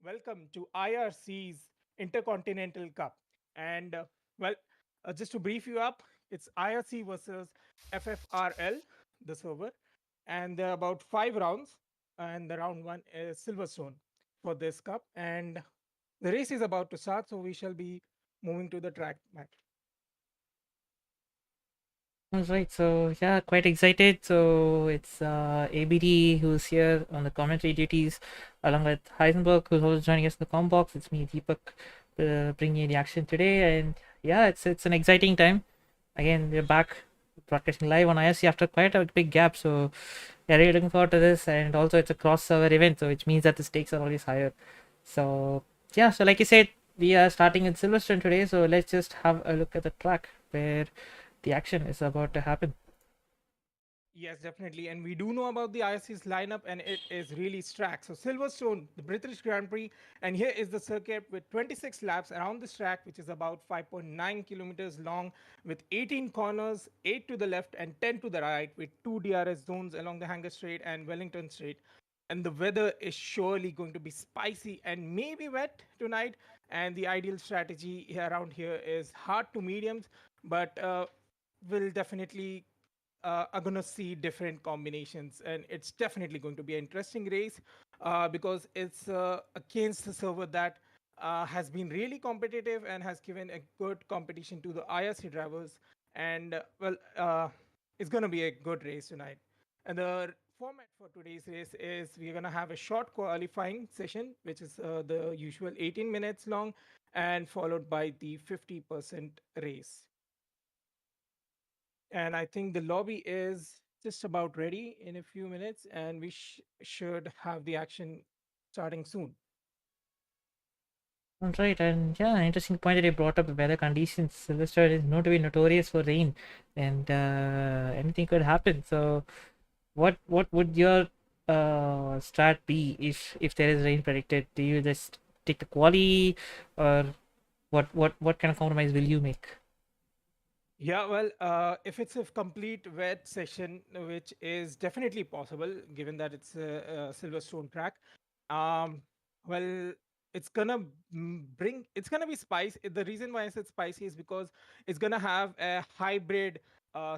Welcome to IRC's Intercontinental Cup. And well, just to brief you up, it's IRC versus FFRL, the server, and there are about 5 rounds. And the round one is Silverstone for this cup. And the race is about to start, so we shall be moving to the track match. All right, so yeah, quite excited. So it's ABD who's here on the commentary duties, along with Heisenberg, who's also joining us in the com box. It's me, Deepak, bringing you the action today, and yeah, it's an exciting time. Again, we're back broadcasting live on ISC after quite a big gap. So yeah, really looking forward to this, and also it's a cross-server event, so which means that the stakes are always higher. So yeah, so like you said, we are starting in Silverstone today. So let's just have a look at the track where the action is about to happen. Yes, definitely. And we do know about the ISC's lineup, and it is really stacked. So, Silverstone, the British Grand Prix, and here is the circuit with 26 laps around this track, which is about 5.9 kilometers long, with 18 corners, 8 to the left and 10 to the right, with 2 DRS zones along the Hanger Straight and Wellington Straight. and the weather is surely going to be spicy and maybe wet tonight. And the ideal strategy around here is hard to mediums, but we'll definitely are going to see different combinations, and it's definitely going to be an interesting race because it's against a server that has been really competitive and has given a good competition to the IRC drivers. And it's going to be a good race tonight. And the format for today's race is we're going to have a short qualifying session, which is the usual 18 minutes long, and followed by the 50% race. And I think the lobby is just about ready in a few minutes, and we should have the action starting soon. Right, and yeah, interesting point that you brought up the weather conditions. Silverstone is known to be notorious for rain, and anything could happen. So, what would your strat be if there is rain predicted? Do you just take the quali, or what kind of compromise will you make? Yeah, well, if it's a complete wet session, which is definitely possible given that it's a Silverstone track, um, well, it's gonna be spicy. The reason why I said spicy is because it's gonna have a hybrid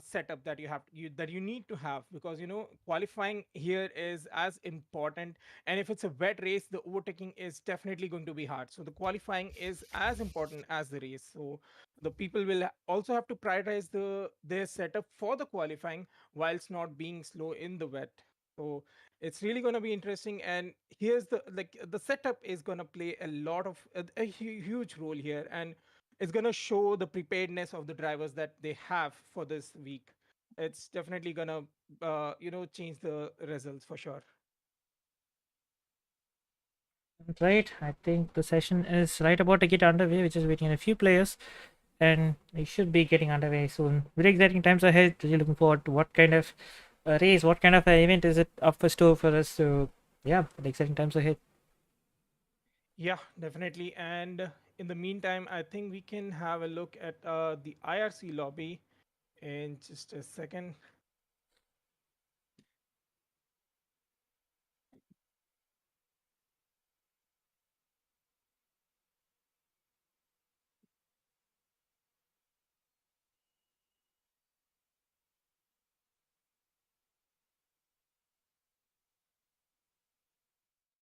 setup that you need to have, because qualifying here is as important, and if it's a wet race, the overtaking is definitely going to be hard. So the qualifying is as important as the race. So the people will also have to prioritize their setup for the qualifying whilst not being slow in the wet. So it's really going to be interesting, and here's the setup is going to play a lot of huge role here, and it's going to show the preparedness of the drivers that they have for this week. It's definitely going to change the results for sure. Right, I think the session is right about to get underway, which is waiting on a few players, and we should be getting underway soon. Very exciting times ahead. Really looking forward to what kind of race, what kind of event is it up for store for us. So yeah, the exciting times ahead. Yeah, definitely. And in the meantime, I think we can have a look at the IRC lobby in just a second.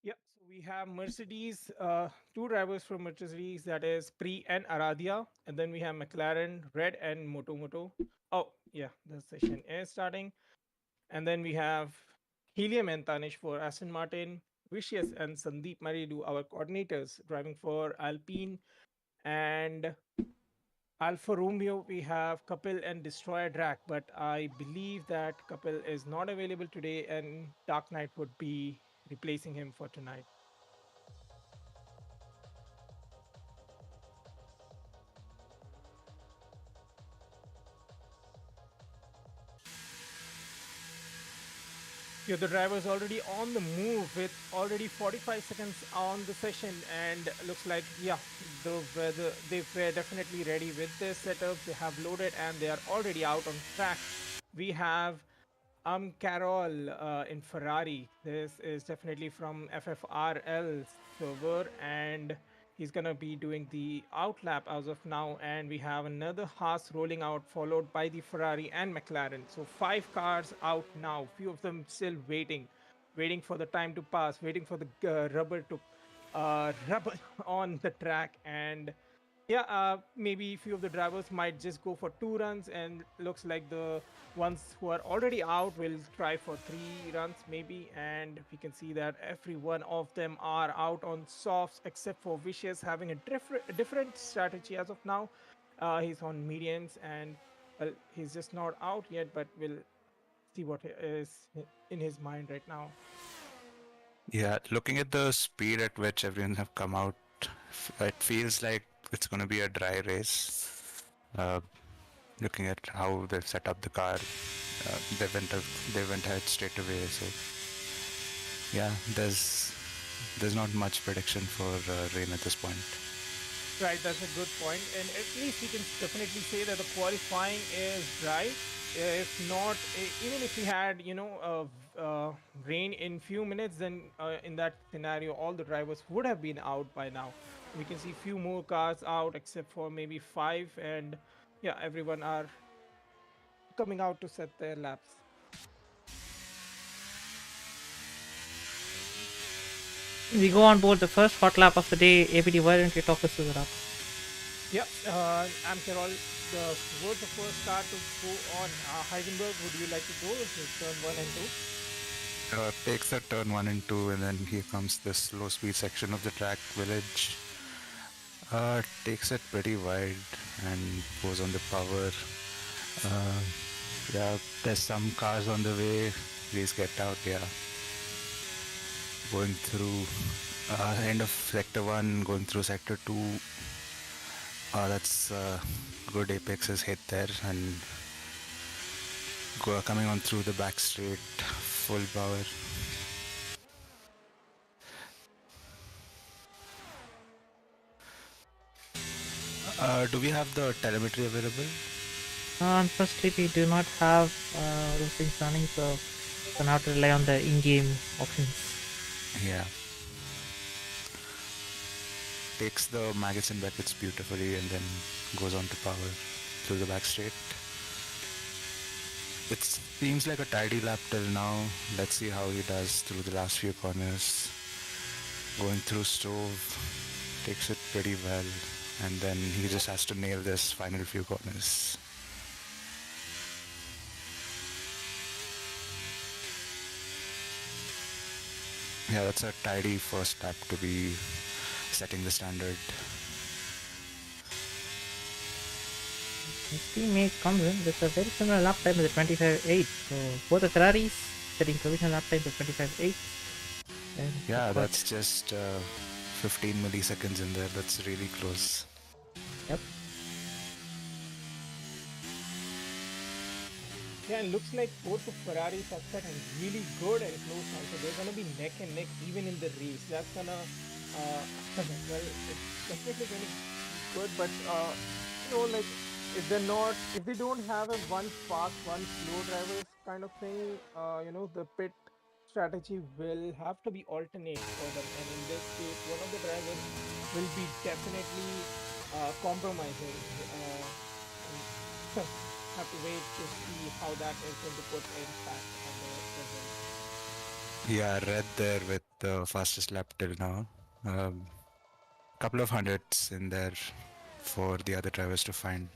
Yeah, so we have Mercedes, two drivers from Mercedes, that is Pri and Aradia, and then we have McLaren, Red, and Moto. Oh, yeah, the session is starting. And then we have Helium and Tanish for Aston Martin, Vicious and Sandeep Maridu, our coordinators, driving for Alpine, and Alfa Romeo, we have Kapil and Destroyer Drac, but I believe that Kapil is not available today, and Dark Knight would be replacing him for tonight. Yeah, the driver is already on the move with already 45 seconds on the session, and looks like, yeah, they were definitely ready with their setups. They have loaded and they are already out on track. We have Carol in Ferrari. This is definitely from FFRL server, and he's gonna be doing the outlap as of now. And we have another Haas rolling out, followed by the Ferrari and McLaren. So five cars out now. Few of them still waiting for the time to pass, waiting for the rubber to rubber on the track. And yeah, maybe a few of the drivers might just go for 2 runs, and looks like the ones who are already out will try for 3 runs maybe. And we can see that every one of them are out on softs except for Vicious, having a different strategy as of now. He's on mediums, and well, he's just not out yet, but we'll see what is in his mind right now. Yeah, looking at the speed at which everyone have come out, it feels like it's going to be a dry race. Uh, Looking at how they've set up the car, they went ahead straight away. So yeah, there's not much prediction for rain at this point. Right, that's a good point. And at least we can definitely say that the qualifying is dry. if not, even if he had, rain in few minutes, then in that scenario, all the drivers would have been out by now. We can see few more cars out, except for maybe five, and yeah, everyone are coming out to set their laps. We go on board the first hot lap of the day. ABD, why don't you talk us through the lap? Yeah, I'm Carol. Was the first car to go on. Heisenberg, would you like to go? This is turn one and two. Takes the turn 1 and 2, and then here comes this low speed section of the track village. Takes it pretty wide and goes on the power. Uh, yeah, there's some cars on the way. Please get out. Yeah, going through end of sector 1, going through sector 2. That's good apexes hit there, and coming on through the back straight, full power. Do we have the telemetry available? Unfortunately, we do not have those things running, so we'll have to rely on the in-game options. Yeah. Takes the maggots and buckets beautifully and then goes on to power through the back straight. It seems like a tidy lap till now. Let's see how he does through the last few corners. Going through stove, takes it pretty well, and then he just has to nail this final few corners. Yeah, that's a tidy first lap to be setting the standard. His teammate comes in with a very similar lap time with a 25.8. So both the Ferraris setting provisional lap times of 25.8. Yeah, that's just 15 milliseconds in there. That's really close. Yep. Yeah, it looks like both the Ferraris are set and really good and close now. So they're gonna be neck and neck even in the race. That's gonna, well, it's definitely gonna be good. But like if they don't have a one fast, one slow drivers kind of thing, the pit strategy will have to be alternate for them. And in this case, one of the drivers will be definitely compromising. And have to wait to see how that is going to put impact on the result. Yeah, red there with the fastest lap till now. Couple of hundreds in there for the other drivers to find.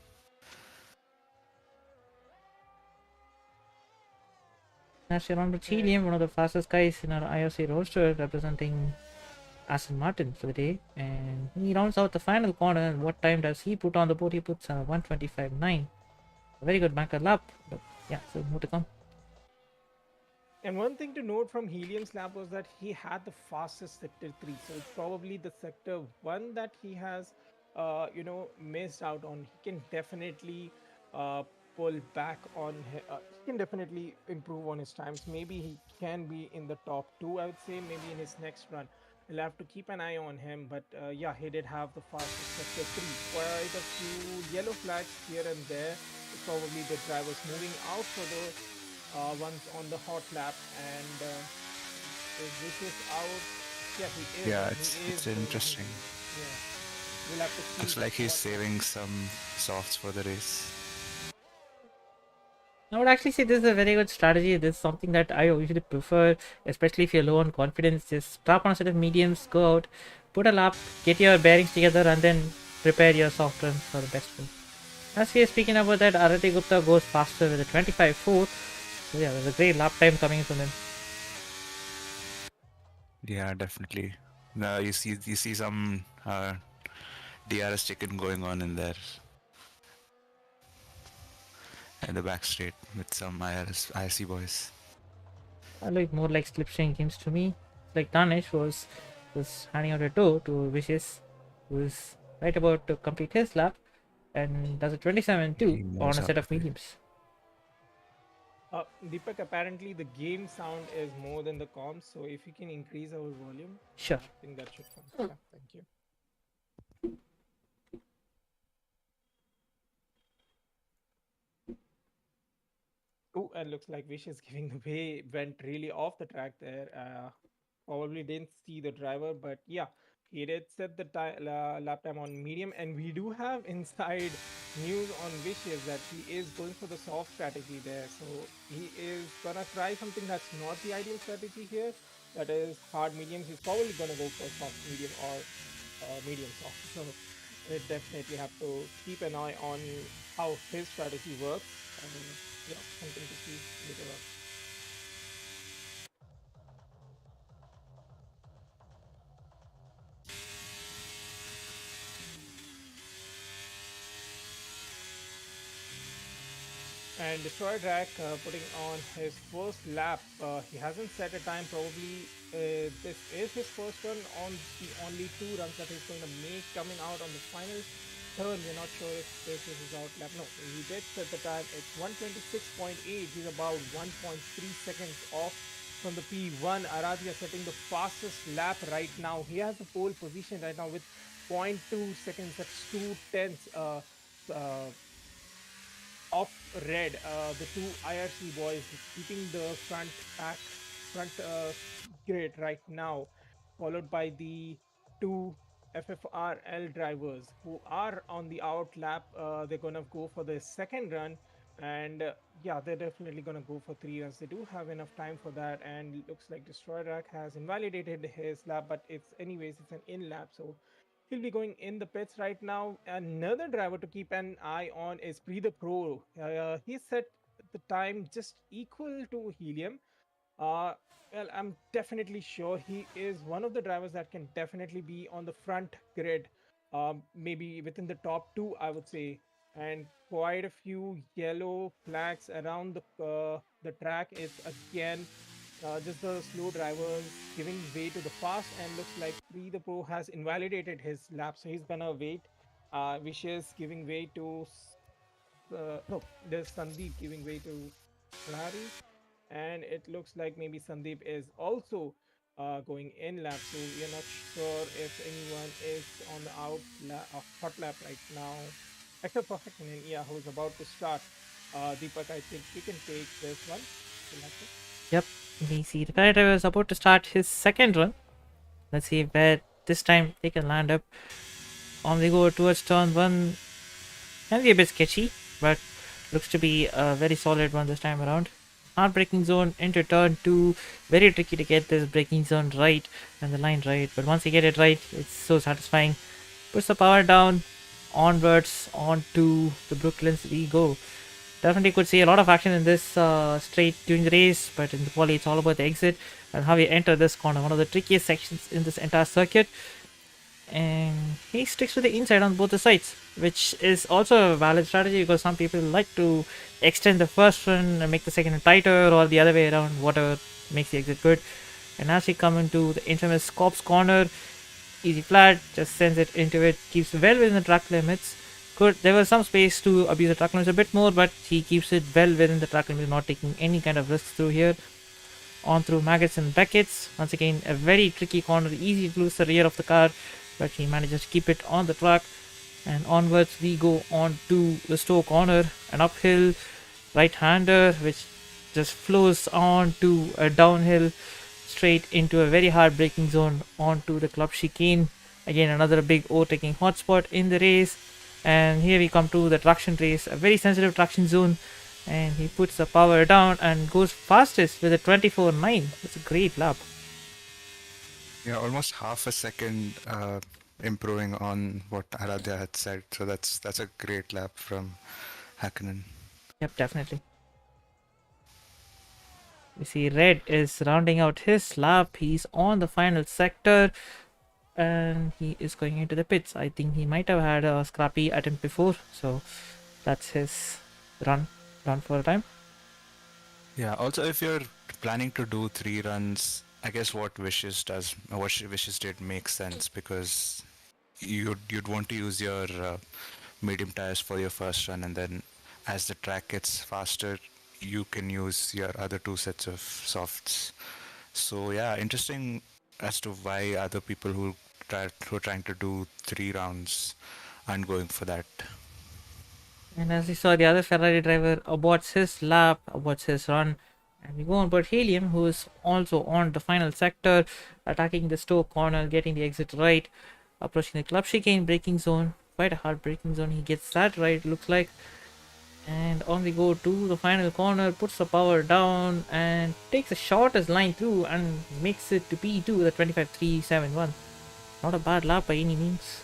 Actually, around Helium, one of the fastest guys in our IRC roster, representing Aston Martin for the day, and he rounds out the final corner. And what time does he put on the board? He puts 1:25.9. A very good banker lap, but yeah, so more to come. And one thing to note from Helium's lap was that he had the fastest sector 3. So it's probably the sector 1 that he has, missed out on. He can definitely uh, pull back on, he can definitely improve on his times. Maybe he can be in the top 2, I would say, maybe in his next run. We'll have to keep an eye on him. But yeah, he did have the fastest sector 3. Quite a few yellow flags here and there. It's probably the drivers moving out for the ones on the hot lap, and if this is out, yeah, he is. Yeah, He is it's going. interesting. Yeah, we'll have to see. Looks like he's what saving some softs for the race. I would actually say this is a very good strategy. This is something that I usually prefer, especially if you're low on confidence. Just strap on a set of mediums, go out, put a lap, get your bearings together, and then prepare your soft runs for the best one. As we are speaking about that, Arati Gupta goes faster with a 25.4. So yeah, there's a great lap time coming from him. Yeah, definitely. You see some DRS chicken going on in there. In the back straight with some IRC boys. I look more like slipstream games to me. Like Danish was handing out a toe to Vicious, who's right about to complete his lap and does a 27.2 on a set of mediums. Deepak, apparently the game sound is more than the comms, so if you can increase our volume, sure. I think that should come. Yeah, thank you. and looks like Wish is giving the way, went really off the track there. Probably didn't see the driver, but yeah, he did set the lap time on medium. And we do have inside news on Wishes that he is going for the soft strategy there. So he is gonna try something that's not the ideal strategy here. That is hard mediums. He's probably gonna go for soft medium or medium soft. So we definitely have to keep an eye on how his strategy works. And yeah, something to see later on. And Destroy Drag putting on his first lap. He hasn't set a time. Probably this is his first run on the only two runs that he's going to make coming out on the final turn. We're not sure if this is his out lap. No, he did set the time. It's 126.8. He's about 1.3 seconds off from the P1. Aradhya setting the fastest lap right now. He has the pole position right now with zero point 0.2 seconds. That's 2 tenths. Uh, of red, the two IRC boys keeping the front grid right now, followed by the two FFRL drivers who are on the out lap. They're gonna go for the second run, and yeah, they're definitely gonna go for 3 runs. They do have enough time for that, and looks like Destroy Rack has invalidated his lap, but it's an in lap, so he'll be going in the pits right now. Another driver to keep an eye on is Pre the Pro. He set the time just equal to Helium. Uh, well, I'm definitely sure he is one of the drivers that can definitely be on the front grid, maybe within the top two, I would say. And quite a few yellow flags around the track. It's again just the slow drivers giving way to the fast, and looks like Pre the Pro has invalidated his lap, so he's gonna wait. Vicious giving way to no, there's Sandeep giving way to Larry, and it looks like maybe Sandeep is also going in lap. So we are not sure if anyone is on the hot lap right now, except for Hakkinen, yeah, who's about to start. Deepak, I think you can take this one. Yep, we see the Commentator is about to start his second run. Let's see where this time they can land up. On they go towards turn one. Can be a bit sketchy, but looks to be a very solid one this time around. Hard braking zone into turn two. Very tricky to get this braking zone right and the line right, but once you get it right, it's so satisfying. Puts the power down, onwards onto the Brooklands we go. Definitely could see a lot of action in this straight during the race, but in the quali it's all about the exit and how we enter this corner, one of the trickiest sections in this entire circuit. And he sticks with the inside on both the sides, which is also a valid strategy because some people like to extend the first one and make the second one tighter, or the other way around, whatever makes the exit good. And as we come into the infamous Corpse corner, easy flat, just sends it into it, keeps well within the track limits. Good, there was some space to abuse the track limits a bit more, but he keeps it well within the track limits, not taking any kind of risks through here. On through Maggots and Beckett's, once again a very tricky corner, easy to lose the rear of the car, but he manages to keep it on the track. And onwards we go on to the Stowe corner, an uphill right-hander which just flows on to a downhill straight into a very hard braking zone onto the club chicane. Again, another big overtaking hotspot in the race. And here we come to the traction race, a very sensitive traction zone, and he puts the power down and goes fastest with a 24.9. That's a great lap. Yeah, almost half a second improving on what Aradhya had said. So that's a great lap from Hakkinen. Yep, definitely. We see Red is rounding out his lap. He's on the final sector and he is going into the pits. I think he might have had a scrappy attempt before, so that's his run for a time. Yeah, also if you're planning to do 3 runs, I guess what Wishes did makes sense, because you'd want to use your medium tires for your first run, and then as the track gets faster, you can use your other 2 sets of softs. So yeah, interesting as to why other people who are trying to do 3 rounds aren't going for that. And as we saw, the other Ferrari driver aborts his lap, aborts his run. And we go on board Helium, who is also on the final sector, attacking the Stoke corner, getting the exit right, approaching the club chicane braking zone. Quite a hard braking zone. He gets that right, looks like. And on we go to the final corner, puts the power down and takes the shortest line through and makes it to P2 with a 25.371. Not a bad lap by any means.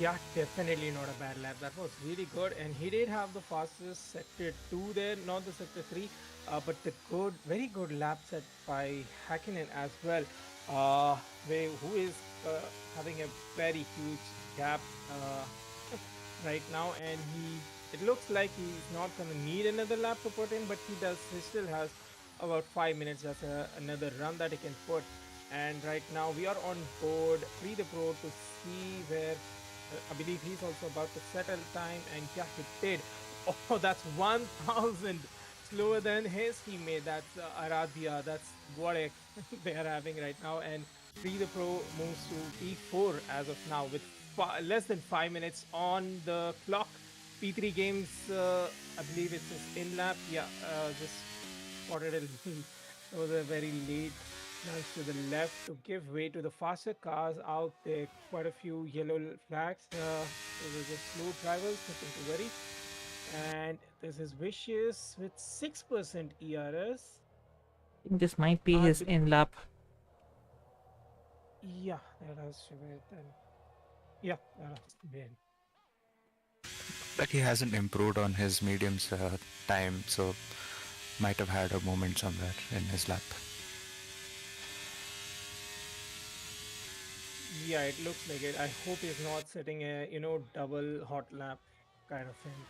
Yeah, definitely not a bad lap. That was really good, and he did have the fastest sector 2 there, not the sector 3, but the good, very good lap set by Hakkinen as well, who is having a very huge gap right now, and it looks like he's not going to need another lap to put in, but he still has about 5 minutes as another run that he can put. And right now we are on board Free the Pro to see where I believe he's also about to settle time, and yeah, he did. Oh, that's 1,000 slower than his teammate. That's Aradia. That's what they are having right now. And Free the Pro moves to P4 as of now with less than 5 minutes on the clock. P3 games, I believe it's his in lap. Yeah, just spotted it. It was a very late nudge to the left to give way to the faster cars out there. Quite a few yellow flags. Those are just slow drivers, nothing to worry. And this is Vicious with 6% ERS. I think this might be I his be- in lap. yeah, that has to be it then. Yeah, that has to be it. Like he hasn't improved on his mediums time, so might have had a moment somewhere in his lap. Yeah, it looks like it. I hope he's not setting a double hot lap kind of thing.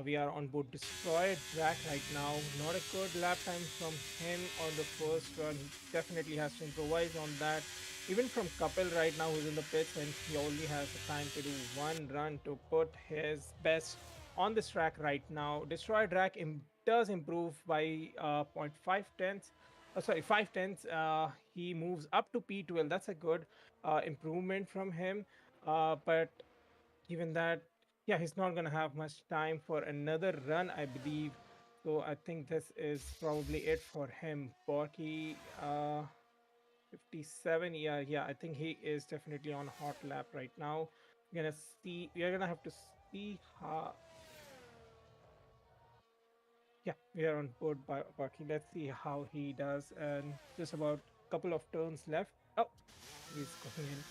We are on board Destroyer track right now. Not a good lap time from him on the first run. He definitely has to improvise on that. Even from Kapil right now, who's in the pits, and he only has the time to do one run to put his best on this track right now. Destroyer track does improve by 0.5 tenths. Sorry, 5 tenths. He moves up to P12. That's a good improvement from him. But given that, yeah, he's not going to have much time for another run, I believe. So I think this is probably it for him. Borky, 57. Yeah, I think he is definitely on hot lap right now. We are gonna have to see how. Yeah, we are on board by Borky. Let's see how he does. And just about a couple of turns left. Oh, he's going in.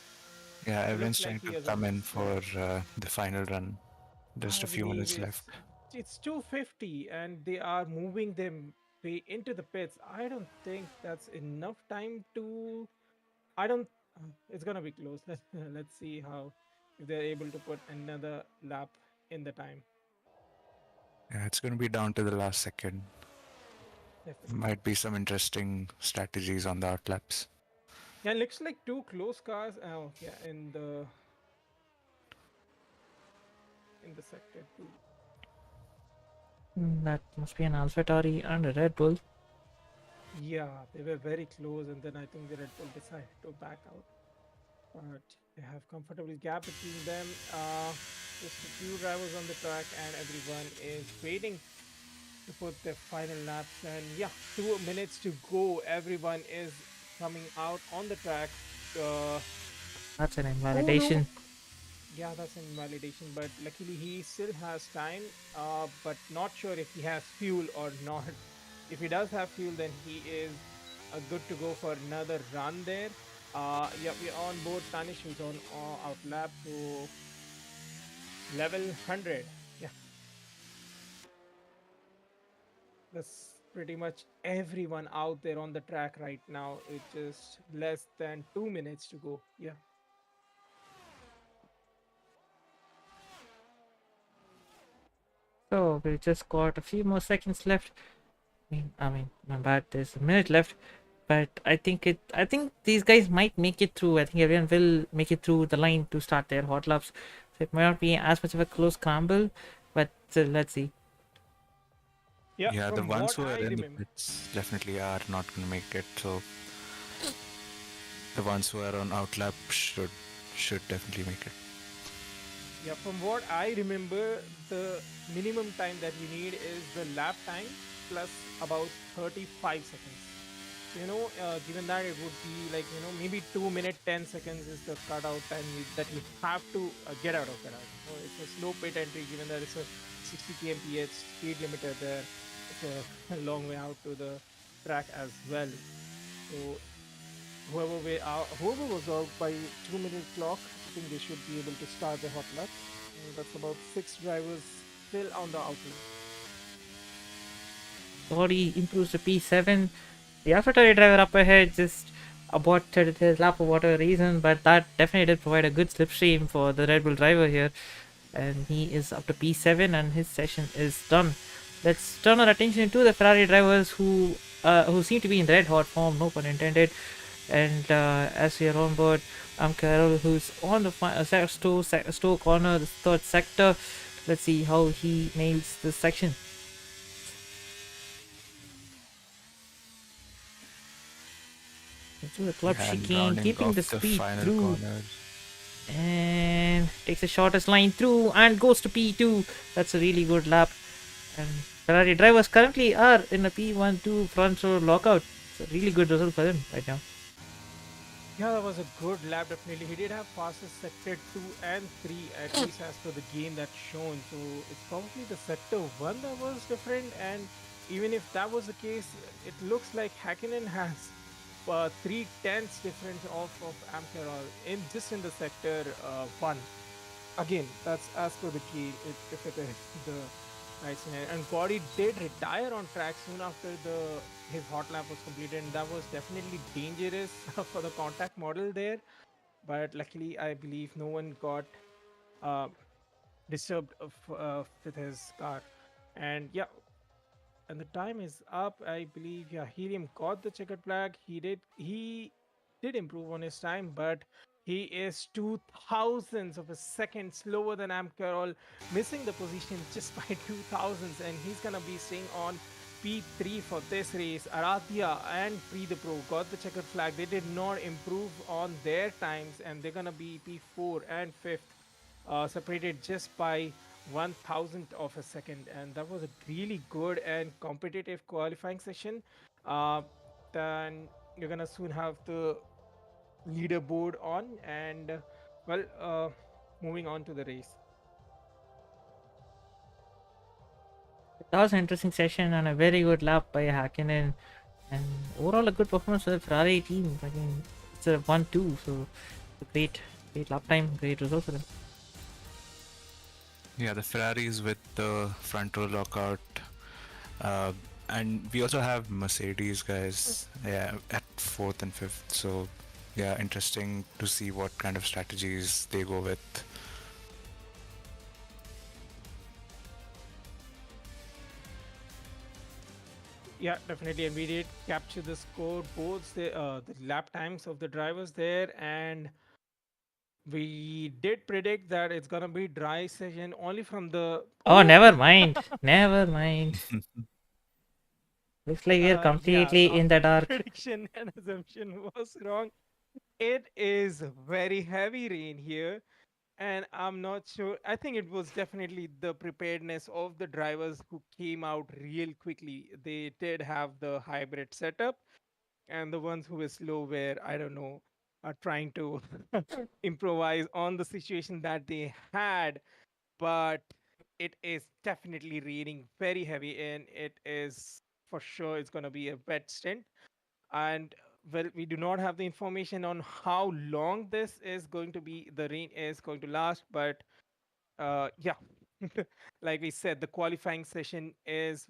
Yeah, It everyone's looks like trying he to is come in almost for there. the final run. Just I a few believe minutes left. it's 250 and they are moving them way into the pits. I don't think that's enough time to. I don't. It's gonna be close. Let's see how if they're able to put another lap in the time. Yeah, it's going to be down to the last second. Definitely. Might be some interesting strategies on the outlaps. Yeah, it looks like two close cars. Oh, yeah, in the sector two. That must be an AlphaTauri and a Red Bull. Yeah, they were very close, and then I think the Red Bull decided to back out. But they have comfortable gap between them. Just a few drivers on the track, and everyone is waiting to put their final laps. And yeah, 2 minutes to go. Everyone is coming out on the track. Uh, That's an oh no! invalidation. Yeah, that's an invalidation, but luckily he still has time. But not sure if he has fuel or not. If he does have fuel, then he is good to go for another run there. Yeah, we're on board Tanish, who's on out lap to level 100. Yeah, that's pretty much everyone out there on the track right now. It's just less than 2 minutes to go. Yeah. So we just got a few more seconds left. I mean, my bad. There's a minute left, but I think these guys might make it through. I think everyone will make it through the line to start their hot laps. So it might not be as much of a close gamble, but still, let's see. Yeah, Yeah, the from ones what who are I in the remember. pits definitely are not going to make it. So the ones who are on outlap should definitely make it. Yeah, from what I remember, the minimum time that you need is the lap time plus about 35 seconds. So, given that it would be like, maybe 2 minute 10 seconds is the cutout time that you have to get out of garage. It's a slow pit entry, given that it's a 60 kmph speed limiter there. It's a long way out to the track as well. So whoever was out by 2 minute clock, I think they should be able to start the hot lap. And that's about 6 drivers still on the outlane. Body improves to P7. The AlphaTauri driver up ahead just aborted his lap for whatever reason, but that definitely did provide a good slipstream for the Red Bull driver here. And he is up to P7 and his session is done. Let's turn our attention to the Ferrari drivers who seem to be in red hot form, no pun intended. And as we are on board, Carol, who's on the store corner, the third sector. Let's see how he nails this section. Into the club chicane, keeping the speed through. And takes the shortest line through and goes to P2. That's a really good lap. And Ferrari drivers currently are in a P1-2 front row lockout. It's a really good result for them right now. Yeah, that was a good lap, definitely. He did have fastest sector 2 and 3, at least as per the game that's shown. So it's probably the sector 1 that was different. And even if that was the case, it looks like Hakkinen has 3/10 difference of Amcarol in the sector 1. Again, that's as per the game, if it is the right scenario. And Body did retire on track soon after his hot lap was completed, and that was definitely dangerous for the contact model there. But luckily, I believe no one got uh, disturbed with his car. And yeah, and the time is up. I believe, yeah, Helium got the checkered flag. He did improve on his time, but he is 2 thousandths of a second slower than Amcarol, missing the position just by 2 thousandths, and he's gonna be staying on P3 for this race. Aradia and Pre the Pro got the checkered flag. They did not improve on their times, and they're gonna be P4 and 5th, separated just by 1,000th of a second. And that was a really good and competitive qualifying session. Then you're gonna soon have the leaderboard on, and moving on to the race. That was an interesting session and a very good lap by Hakkinen, and overall a good performance for the Ferrari team. I mean, it's a 1-2, so a great lap time, great result for them. Yeah, the Ferraris with the front row lockout. And we also have Mercedes guys, yeah, at 4th and 5th. So yeah, interesting to see what kind of strategies they go with. Yeah, definitely. And we did capture the score, both the lap times of the drivers there, and we did predict that it's gonna be dry session only from the. Oh, never mind. Never mind. Looks like we're Yeah, completely in the dark. prediction and assumption was wrong. It is very heavy rain here, and I'm not sure. I think it was definitely the preparedness of the drivers who came out real quickly. They did have the hybrid setup, and the ones who were slow were, I don't know, are trying to improvise on the situation that they had. But it is definitely raining very heavy, and it is for sure it's going to be a wet stint. And well, we do not have the information on how long this is going to be, the rain is going to last, but yeah, like we said, the qualifying session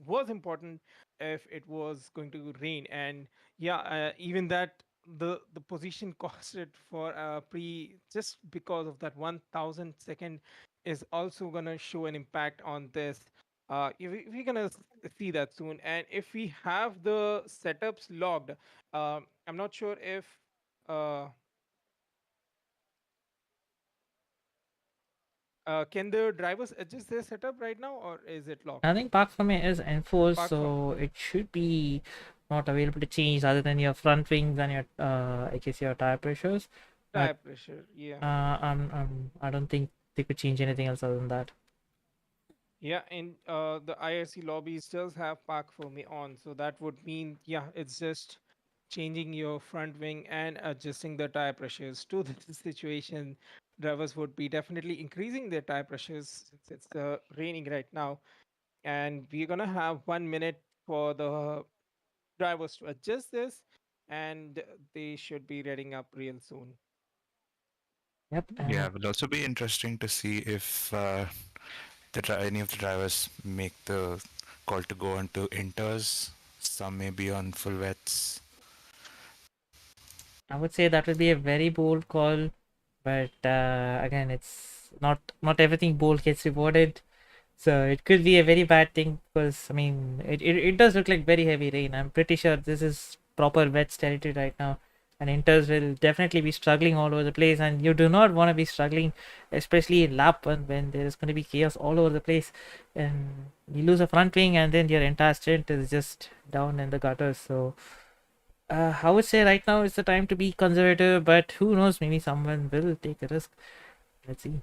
was important if it was going to rain. And yeah, even that, the position costed for Pre, just because of that 1,000 second, is also gonna show an impact on this. We're gonna see that soon. And if we have the setups logged, I'm not sure if uh, can the drivers adjust their setup right now, or is it locked? I think park permit is enforced, Park so it should be not available to change other than your front wings and your I guess your tire pressures. Tire pressure, yeah. I don't think they could change anything else other than that. Yeah, and the IRC lobbies does have park for me on, so that would mean, yeah, it's just changing your front wing and adjusting the tire pressures to the situation. Drivers would be definitely increasing their tire pressures since it's raining right now, and we're gonna have 1 minute for the drivers to adjust this, and they should be reading up real soon. Yep, Yeah, and it will also be interesting to see if any of the drivers make the call to go onto inters. Some may be on full wets. I would say that would be a very bold call, but again, it's not everything bold gets rewarded. So it could be a very bad thing because I mean it does look like very heavy rain. I'm pretty sure this is proper wet territory right now. And Inters will definitely be struggling all over the place, and you do not want to be struggling, especially in lap one when there is going to be chaos all over the place, and you lose a front wing, and then your entire stint is just down in the gutters. So I would say right now is the time to be conservative, but who knows? Maybe someone will take a risk. Let's see.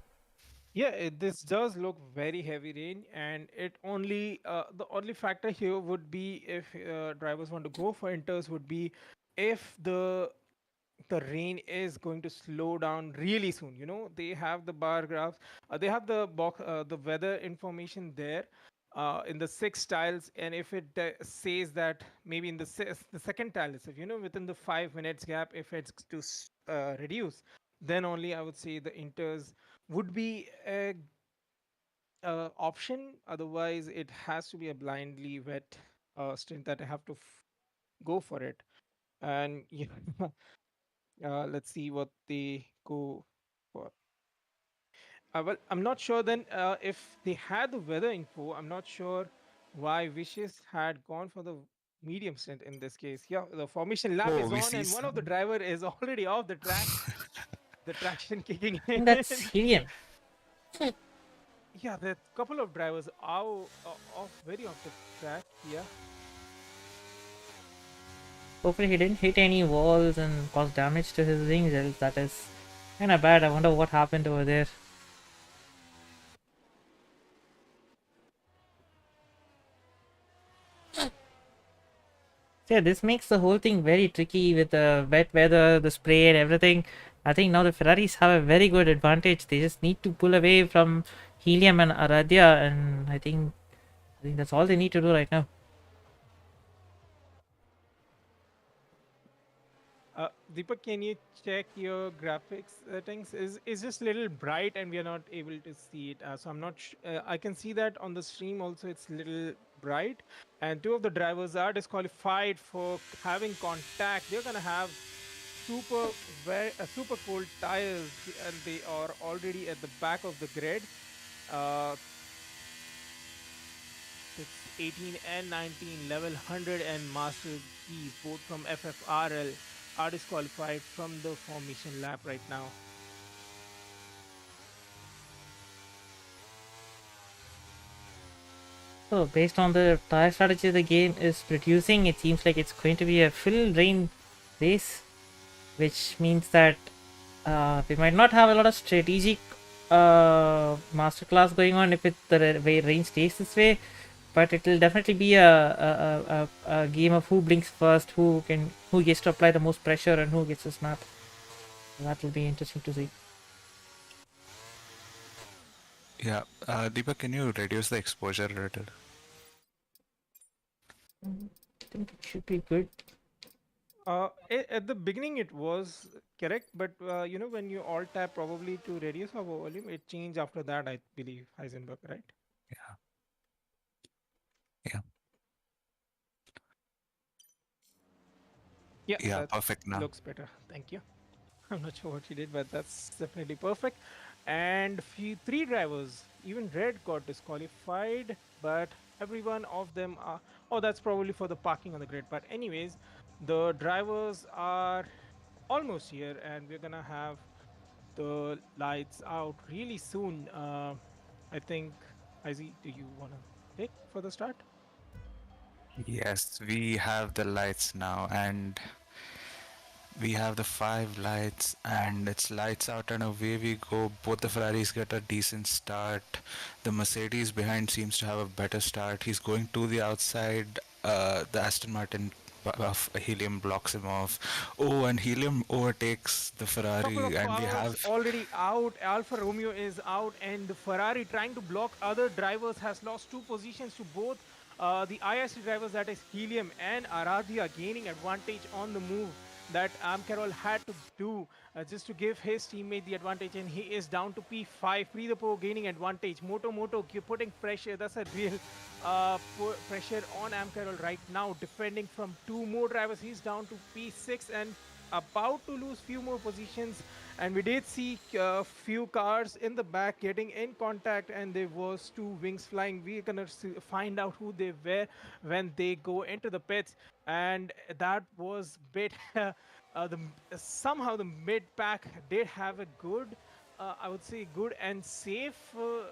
Yeah, this does look very heavy rain, and it only the only factor here would be if drivers want to go for inters would be if the rain is going to slow down really soon. You know, they have the bar graphs, they have the weather information there in the six tiles, and if it says that maybe in the second tile itself, you know, within the 5 minutes gap, if it's to reduce, then only I would say the inters would be a option. Otherwise, it has to be a blindly wet stint that I have to go for it. And yeah, let's see what they go for. Well, I'm not sure then if they had the weather info. I'm not sure why Wishes had gone for the medium stint in this case. Yeah, the formation lap Oh, is we on, see and one of the some. driver is already off the track. The traction kicking I think that's in. helium. Yeah, there are a couple of drivers are off very off the track. Yeah. Hopefully he didn't hit any walls and cause damage to his wings, else that is kinda bad. I wonder what happened over there. So yeah, this makes the whole thing very tricky with the wet weather, the spray and everything. I think now the Ferraris have a very good advantage. They just need to pull away from Helium and Aradhya, and I think that's all they need to do right now. Deepak, can you check your graphics settings? Is just a little bright and we are not able to see it. So I'm not. I can see that on the stream also. It's little bright, and two of the drivers are disqualified for having contact. They're gonna have super cold tires, and they are already at the back of the grid. Uh, it's 18 and 19, level 100 and Master Keys, both from FFRL, are disqualified from the formation lap right now. So based on the tire strategy the game is producing, it seems like it's going to be a full rain race, which means that we might not have a lot of strategic masterclass going on if the way rain stays this way, but it will definitely be a game of who blinks first, who gets to apply the most pressure, and who gets to snap. So that will be interesting to see. Yeah, Deepak, can you reduce the exposure a little? I think it should be good. At the beginning it was correct, but you know, when you alt tab probably to reduce our volume, it changed after that, I believe, Heisenberg, right? Yeah, yeah, Yeah, yeah, that perfect now. looks better. Thank you. I'm not sure what he did, but that's definitely perfect. And three drivers, even Red got disqualified, but every one of them are. Oh, that's probably for the parking on the grid. But anyways, the drivers are almost here, and we're gonna have the lights out really soon. I think, Izzy, do you wanna take for the start? Yes, we have the lights now, and we have the 5 lights, and it's lights out and away we go. Both the Ferraris get a decent start. The Mercedes behind seems to have a better start. He's going to the outside. The Aston Martin of Helium blocks him off. Oh, and Helium overtakes the Couple Ferrari, of and we cars have. already out. Alfa Romeo is out, and the Ferrari trying to block other drivers has lost 2 positions to both the IRC drivers, that is Helium and Aradia, gaining advantage on the move that Carroll had to do just to give his teammate the advantage, and he is down to P5. Pre the Pro gaining advantage. Moto putting pressure. That's a real pressure on Carroll right now, defending from 2 more drivers. He's down to P6 and about to lose few more positions, and we did see a few cars in the back getting in contact, and there was 2 wings flying. We're gonna find out who they were when they go into the pits, and that was bit somehow the mid pack did have a good I would say good and safe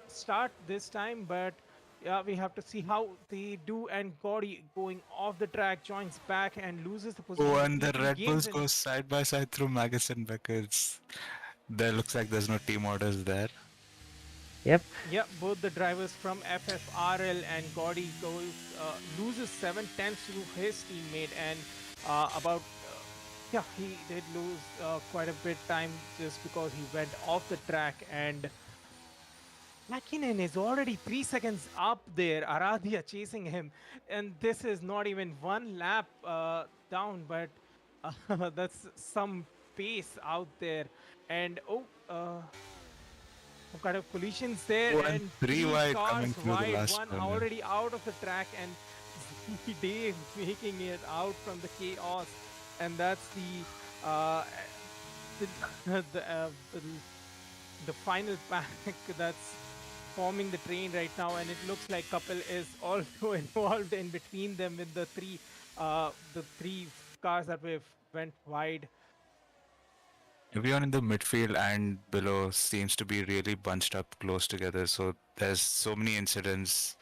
start this time, but yeah, we have to see how they do. And Gaudi going off the track joins back and loses the Oh, position to and the P3, Red gains Bulls in. go side by side through Maggots and Beckers. There looks like there's no team orders there. Yep. Yeah, both the drivers from FFRL, and Gaudi goes loses 7 tenths to his teammate, and about yeah, he did lose quite a bit time just because he went off the track. And Mäkinen is already 3 seconds up there. Aradia chasing him, and this is not even one lap down, but that's some pace out there. And some kind of collisions there, Oh, and and three three wide cars coming through the wide, last one corner. already out of the track, and Dave making it out from the chaos, and that's the the, uh, the the final pack that's forming the train right now, and it looks like Couple is also involved in between them with the three cars that went wide. Everyone in the midfield and below seems to be really bunched up close together, so there's so many incidents.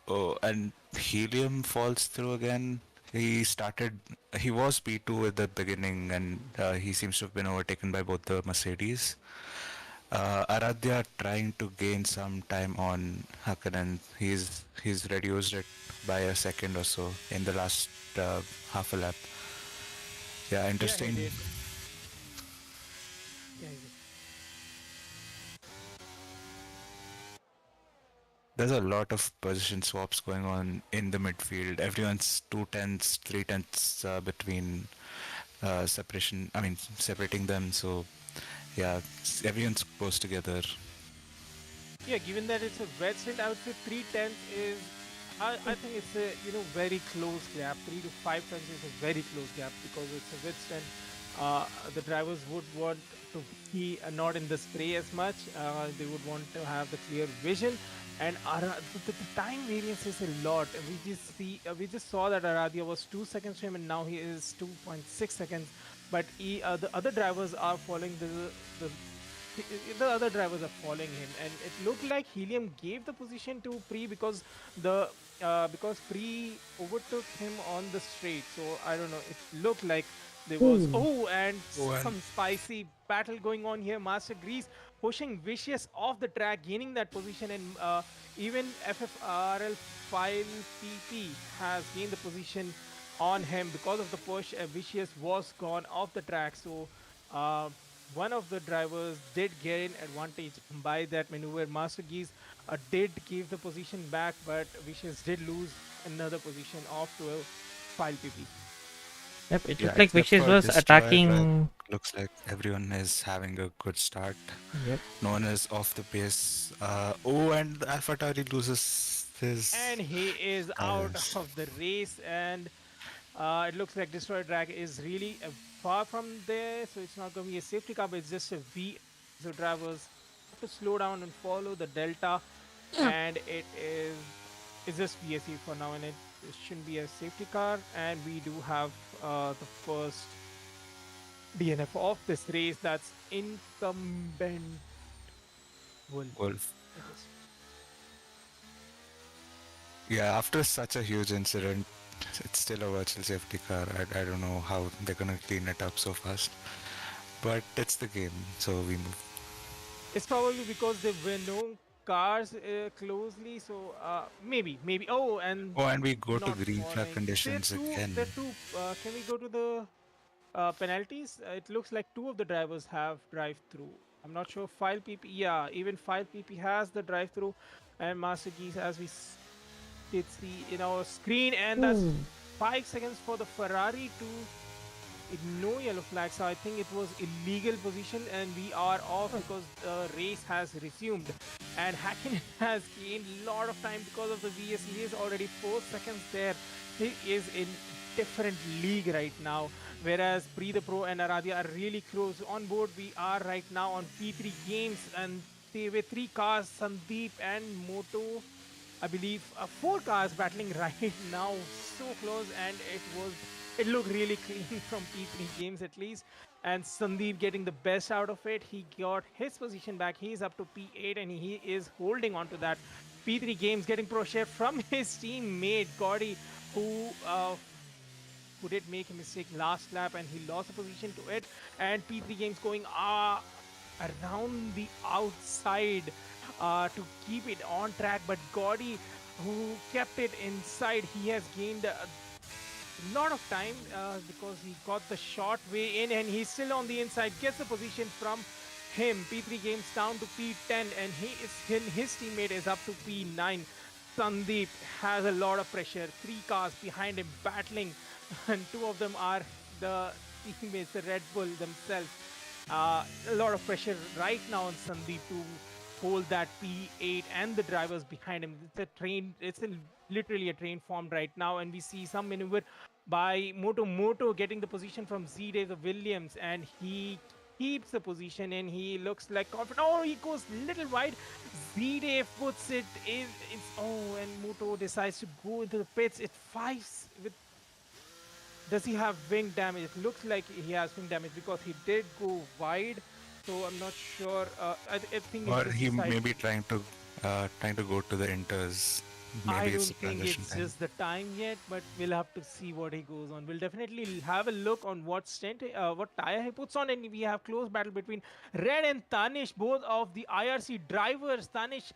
Oh, and Helium falls through again. He was P2 at the beginning, and he seems to have been overtaken by both the Mercedes. Aradhya trying to gain some time on Hakkinen. He's reduced it by a second or so in the last half a lap. Yeah, Yeah, he interesting. did. Yeah, he did. There's a lot of position swaps going on in the midfield. Everyone's 2 tenths, 3 tenths between separation. I mean, separating them. So yeah, everyone's close together. Yeah, given that it's a wet stint, I would say 3 tenths is. I think it's a very close gap. 3 to 5 tenths is a very close gap because it's a wet stint. The drivers would want to be not in the spray as much. They would want to have the clear vision, and the time variance is a lot. We just saw that Aradia was 2 seconds to him, and now he is 2.6 seconds. But the other drivers are following the the other drivers are following him, and it looked like Helium gave the position to Pre because Pre overtook him on the straight. So I don't know. It looked like there was Ooh. and Oh, and some spicy battle going on here. Master Grease pushing Vicious off the track, gaining that position, and even FFRL 5PP has gained the position on him because of the push. Vicious was gone off the track, so. Uh, One of the drivers did gain advantage by that maneuver. Master Geese did give the position back, but Vicious did lose another position off to a file PP. Yep. It yeah, looked like except Vicious for was Destroyer, attacking. looks like everyone is having a good start. Yep. No one is off the pace. Oh, and AlphaTauri loses his And he is out tires. of the race, and it looks like Destroyer Drag is really far from there, so it's not going to be a safety car, but it's just a V. So drivers have to slow down and follow the delta, and it's just VSE for now, and it shouldn't be a safety car. And we do have the first DNF of this race. That's incumbent Wolf, Wolf. I guess. Yeah, after such a huge incident, It's still a virtual safety car. I don't know how they're gonna clean it up so fast. But it's the game, so we move. It's probably because there were no cars closely, so maybe. Oh, and Oh, and we go to not green flag warning. There are conditions two. again. There are two. Can we go to the penalties? It looks like two of the drivers have drive-through. I'm not sure. File PP. Yeah, even File PP has the drive-through, and Master Geese, as we did see in our screen, and that's Ooh. 5 seconds for the Ferrari to no yellow flag. So I think it was illegal position, and we are off because the race has resumed. And Hakkinen has gained a lot of time because of the VS. He is already 4 seconds there. He is in different league right now. Whereas Pre the Pro and Aradia are really close on board. We are right now on P3 games, and they were three cars, Sandeep and Moto. I believe 4 cars battling right now, so close, and it looked really clean from P3 games at least. And Sandeep getting the best out of it. He got his position back. He is up to P8, and he is holding on to that. P3 games getting pro share from his teammate Gordy, who did make a mistake last lap, and he lost the position to it. And P3 games going around the outside to keep it on track, but Gordy, who kept it inside, he has gained a lot of time because he got the short way in, and he's still on the inside, gets the position from him. P3 games down to P10, and his teammate is up to P9. Sandeep has a lot of pressure. 3 cars behind him battling, and 2 of them are the teammates, the Red Bull themselves. A lot of pressure right now on Sandeep to hold that P8 and the drivers behind him. It's a train. Literally a train formed right now, and we see some maneuver by Moto getting the position from Z-Dave the Williams, and he keeps the position, and he looks like confident. Oh, he goes little wide. Z-Dave puts it in. And Moto decides to go into the pits. It fights with. Does he have wing damage? It looks like he has wing damage because he did go wide. So I'm not sure. I think he Or just he may decided. be trying to go to the inters. I Maybe it's don't the think transition it's time. just the time yet, but we'll have to see what he goes on. We'll definitely have a look on what what tire he puts on, and we have close battle between Red and Tanish, both of the IRC drivers. Tanish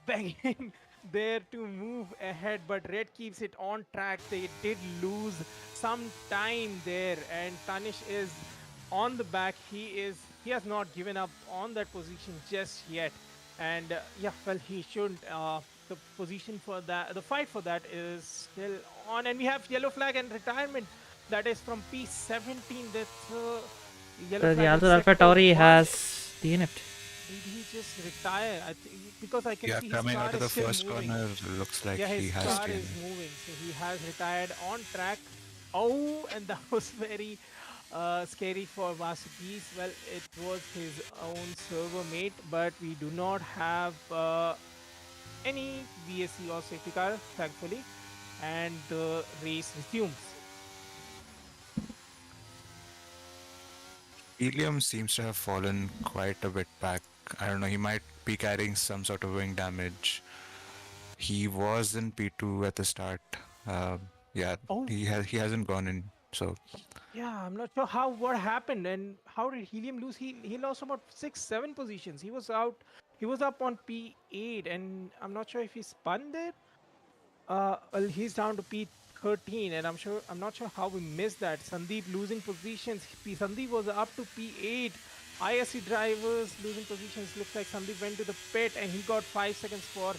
begging there to move ahead, but Red keeps it on track. They did lose some time there, and Tanish is on the back. He has not given up on that position just yet, and yeah, well, he shouldn't. The position for that, the fight for that is still on, and we have yellow flag and retirement. That is from P17. That's yellow So the flag in Alpha Alpha sector Tauri one. has DNF'd. Did he just retire? I think because I can Yeah, see his coming out car of is the still first moving. corner, looks like Yeah, he his has car been. is moving, so he has retired on track. Oh, and that was very scary for Master Geese. Well, it was his own server mate, but we do not have any VSC or safety car, thankfully, and the race resumes. Helium seems to have fallen quite a bit back. I don't know, he might be carrying some sort of wing damage. He was in P2 at the start. Yeah, Oh, he hasn't gone in. So yeah, I'm not sure what happened and how did Helium lose. He lost about 6 7 positions. He was out. He was up on P8, and I'm not sure if he spun there. Well, he's down to P13, and I'm not sure how we missed that. Sandeep losing positions. Sandeep was up to P8. ISC drivers losing positions. Looks like Sandeep went to the pit, and he got 5 seconds for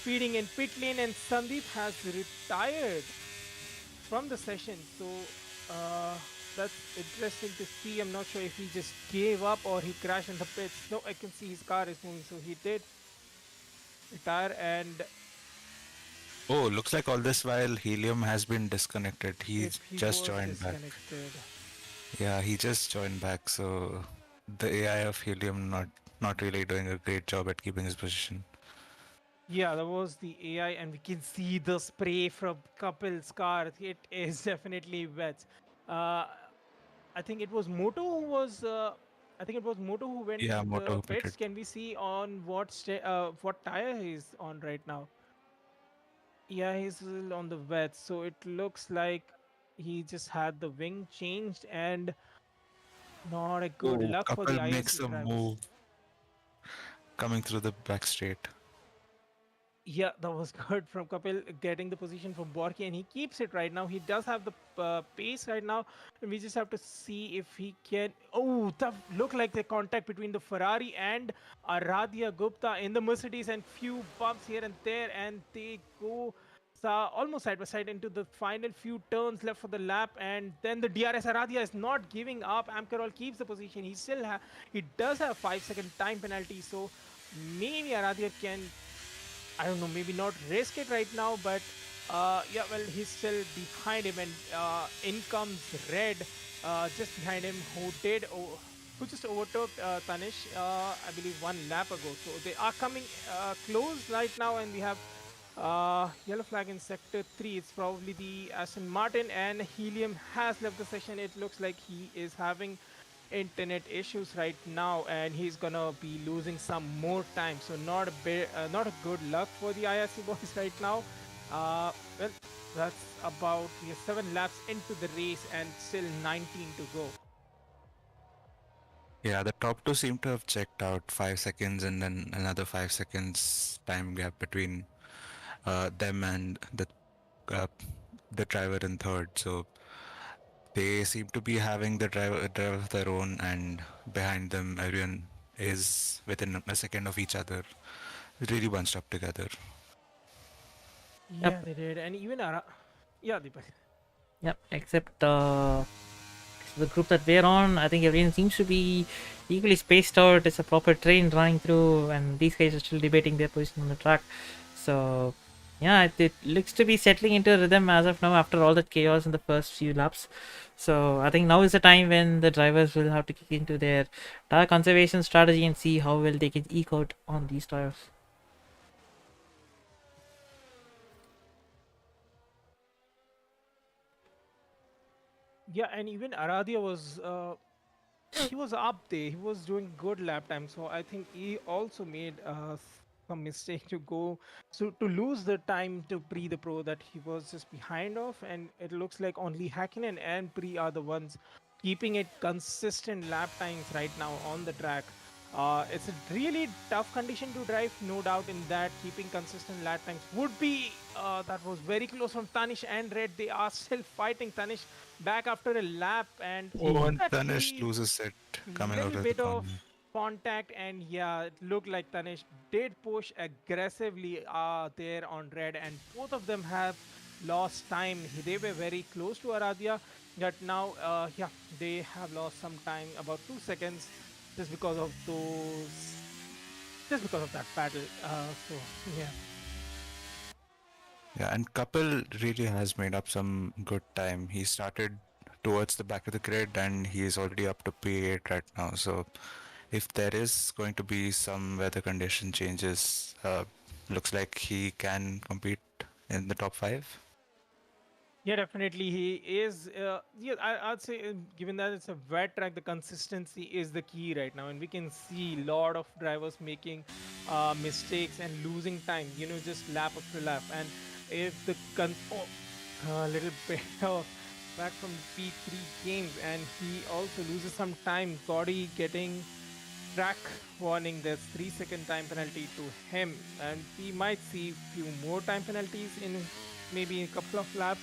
speeding in pit lane, and Sandeep has retired from the session. So that's interesting to see. I'm not sure if he just gave up or he crashed in the pits. No, I can see his car is moving, so he did retire, and oh, looks like all this while Helium has been disconnected. He's he just was joined back. disconnected. Yeah, he just joined back. So the AI of Helium not really doing a great job at keeping his position. Yeah, that was the AI, and we can see the spray from Kapil's car. It is definitely wet. Uh, I think it was Moto who was. I think it was Moto who went Yeah, into the Moto pitted. pits. Can we see on what tire he's on right now? Yeah, he's still on the wet, so it looks like he just had the wing changed, and not a good Oh, luck for the couple IRC makes a drivers. move coming through the back straight. Yeah, that was good from Kapil getting the position from Borki, and he keeps it right now. He does have the pace right now, and we just have to see if he can. Oh, that looked like the contact between the Ferrari and Aradhya Gupta in the Mercedes, and few bumps here and there, and they go almost side by side into the final few turns left for the lap, and then the DRS Aradhya is not giving up. Amkarol keeps the position. He does have 5 second time penalty, so maybe Aradhya can, I don't know, maybe not risk it right now, but yeah, well, he's still behind him, and in comes Red, just behind him, who just overtook Tanish, I believe, one lap ago. So they are coming close right now, and we have yellow flag in sector 3. It's probably the Aston Martin, and Helium has left the session. It looks like he is having internet issues right now, and he's gonna be losing some more time. So not a good luck for the IRC boys right now. Well, that's about, we are 7 laps into the race and still 19 to go. Yeah, the top two seem to have checked out 5 seconds and then another 5 seconds time gap between them and uh, the driver in third. So they seem to be having the drive of their own, and behind them, everyone is within a second of each other, really bunched up together. Yeah, Yep, they did, and even yeah, Deepak. yep. Except the group that we're on, I think everyone seems to be equally spaced out. It's a proper train running through, and these guys are still debating their position on the track. So, yeah, it looks to be settling into a rhythm as of now after all that chaos in the first few laps. So, I think now is the time when the drivers will have to kick into their tire conservation strategy and see how well they can eke out on these tires. Yeah, and even Aradhya was he was up there. He was doing good lap time. So I think he also made some mistake to go, so to lose the time to Pre the Pro that he was just behind of, and it looks like only Hakkinen and Pre are the ones keeping it consistent lap times right now on the track. It's a really tough condition to drive, no doubt in that. Keeping consistent lap times would be, that was very close from Tanish and Red. They are still fighting. Tanish back after a lap, and Oh, and let's Tanish see, loses it coming out little of the bit of corner. contact, and yeah, it looked like Tanish did push aggressively there on Red, and both of them have lost time. They were very close to Aradhya, but now yeah, they have lost some time, about 2 seconds, just because of those, just because of that battle. So yeah. Yeah, and Kapil really has made up some good time. He started towards the back of the grid and he is already up to P8 right now. So if there is going to be some weather condition changes, looks like he can compete in the top five. Yeah, definitely he is. Yeah, I'd say, given that it's a wet track, the consistency is the key right now, and we can see a lot of drivers making mistakes and losing time. You know, just lap after lap, and if the a little bit of back from P3 games, and he also loses some time. Cody getting track warning. There's 3 second time penalty to him, and we might see few more time penalties in maybe a couple of laps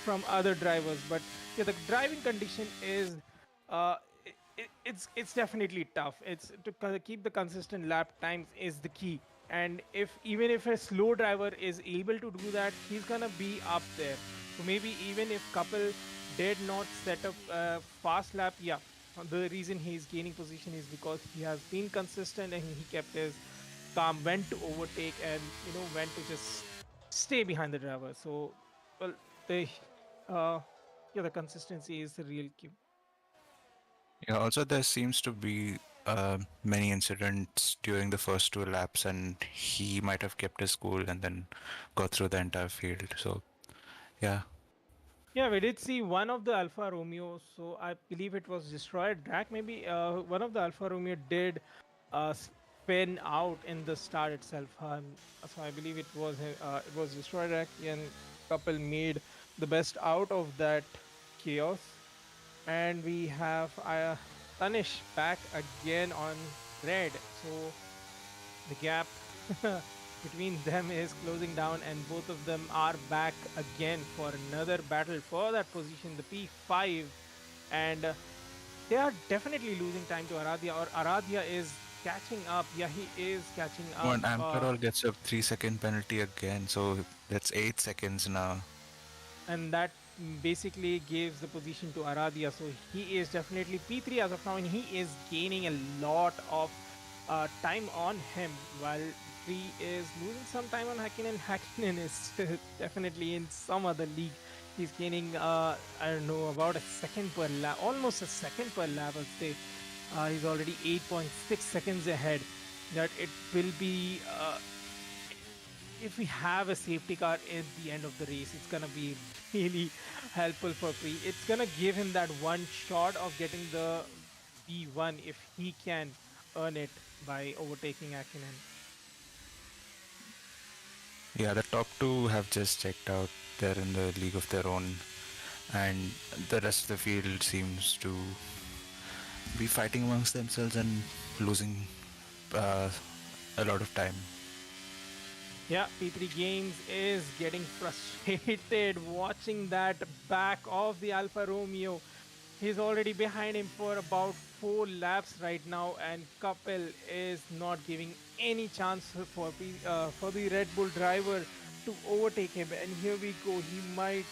from other drivers. But yeah, the driving condition is it's definitely tough. It's to keep the consistent lap times is the key. And if even if a slow driver is able to do that, he's gonna be up there. So maybe even if Couple did not set up a fast lap, yeah, the reason he's gaining position is because he has been consistent and he kept his calm, when to overtake, and when to just stay behind the driver. So, well, the uh, yeah, the consistency is the real key. Yeah, also there seems to be many incidents during the first two laps, and he might have kept his cool and then got through the entire field. So yeah, Yeah, we did see one of the Alfa Romeo. So I believe it was destroyed. Drag maybe. One of the Alfa Romeo did spin out in the start itself. So I believe it was destroyed, and couple made the best out of that chaos. And we have Tanish back again on red. So the gap between them is closing down, and both of them are back again for another battle for that position, the P5. And they are definitely losing time to Aradia, or Aradia is catching up. Yeah, he is catching Oh, up. and Amkarol gets a 3-second penalty again, so that's 8 seconds now. And that basically gives the position to Aradia. So he is definitely P3 as of now, and he is gaining a lot of time on him, while 3 is losing some time on Hakkinen. Hakkinen is definitely in some other league. He's gaining, I don't know, about a second per lap, almost a second per lap, I'd say. He's already 8.6 seconds ahead. That it will be if we have a safety car at the end of the race, it's gonna be really helpful for Pre. It's gonna give him that one shot of getting the V1 if he can earn it by overtaking Akinen. Yeah, the top two have just checked out. They're in the league of their own, and the rest of the field seems to be fighting amongst themselves and losing uh, a lot of time. Yeah, P3 Games is getting frustrated watching that back of the Alfa Romeo. He's already behind him for about 4 laps right now, and Kapil is not giving any chance for the Red Bull driver to overtake him. And here we go. He might.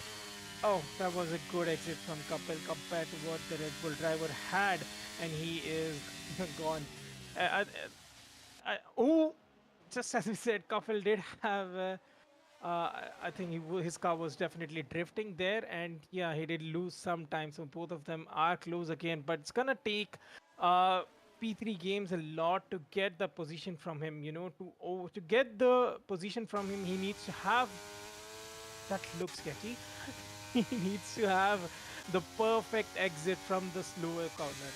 Oh, that was a good exit from Kapil compared to what the Red Bull driver had, and he is gone. Uh, oh, just as we said, Kapil did have. I think his car was definitely drifting there, and yeah, he did lose some time. So both of them are close again, but it's gonna take uh, P3 Games a lot to get the position from him. To get the position from him, he needs to have that looks sketchy. He needs to have the perfect exit from the slower corner.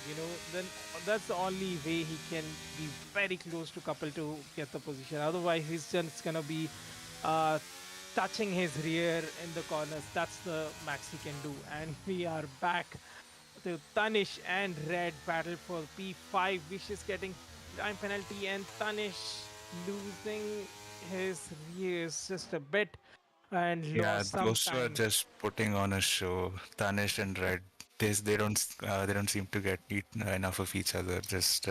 Then that's the only way he can be very close to couple to get the position. Otherwise, he's just gonna be uh, touching his rear in the corners. That's the max he can do. And we are back to Tanish and Red battle for P5. Wish is getting time penalty, and Tanish losing his rears just a bit and Yeah, lost some those two are time. just putting on a show. Tanish and Red, they don't seem to get enough of each other. Just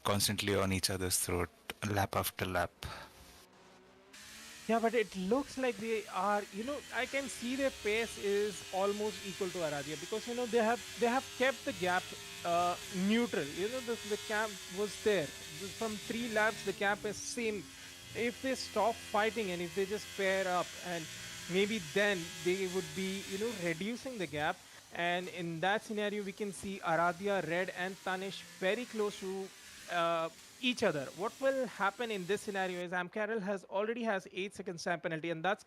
constantly on each other's throat, lap after lap. Yeah, but it looks like they are. I can see their pace is almost equal to Aradia, because they have kept the gap neutral. The gap was there. From 3 laps, the gap is same. If they stop fighting and if they just pair up, and maybe then they would be reducing the gap. And in that scenario, we can see Aradia, Red, and Tanish very close to uh, each other. What will happen in this scenario is Amcarel has 8 seconds time penalty, and that's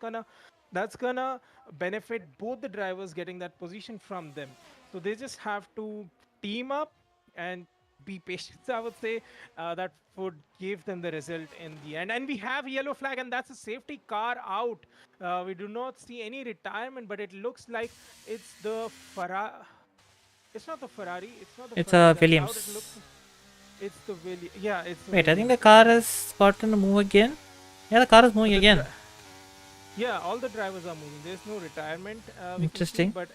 gonna benefit both the drivers getting that position from them. So they just have to team up and be patient. I would say that would give them the result in the end. And we have yellow flag, and that's a safety car out. We do not see any retirement, but it looks like it's the Ferrari. It's not the Ferrari. It's not the It's Ferrari a that's out. It looks. Williams. It's the Williams. Yeah, it's the Wait, I think the Williams. car has gotten to move again. Yeah, the car is moving The again. Yeah, all the drivers are moving. There's no retirement we can see, Interesting. but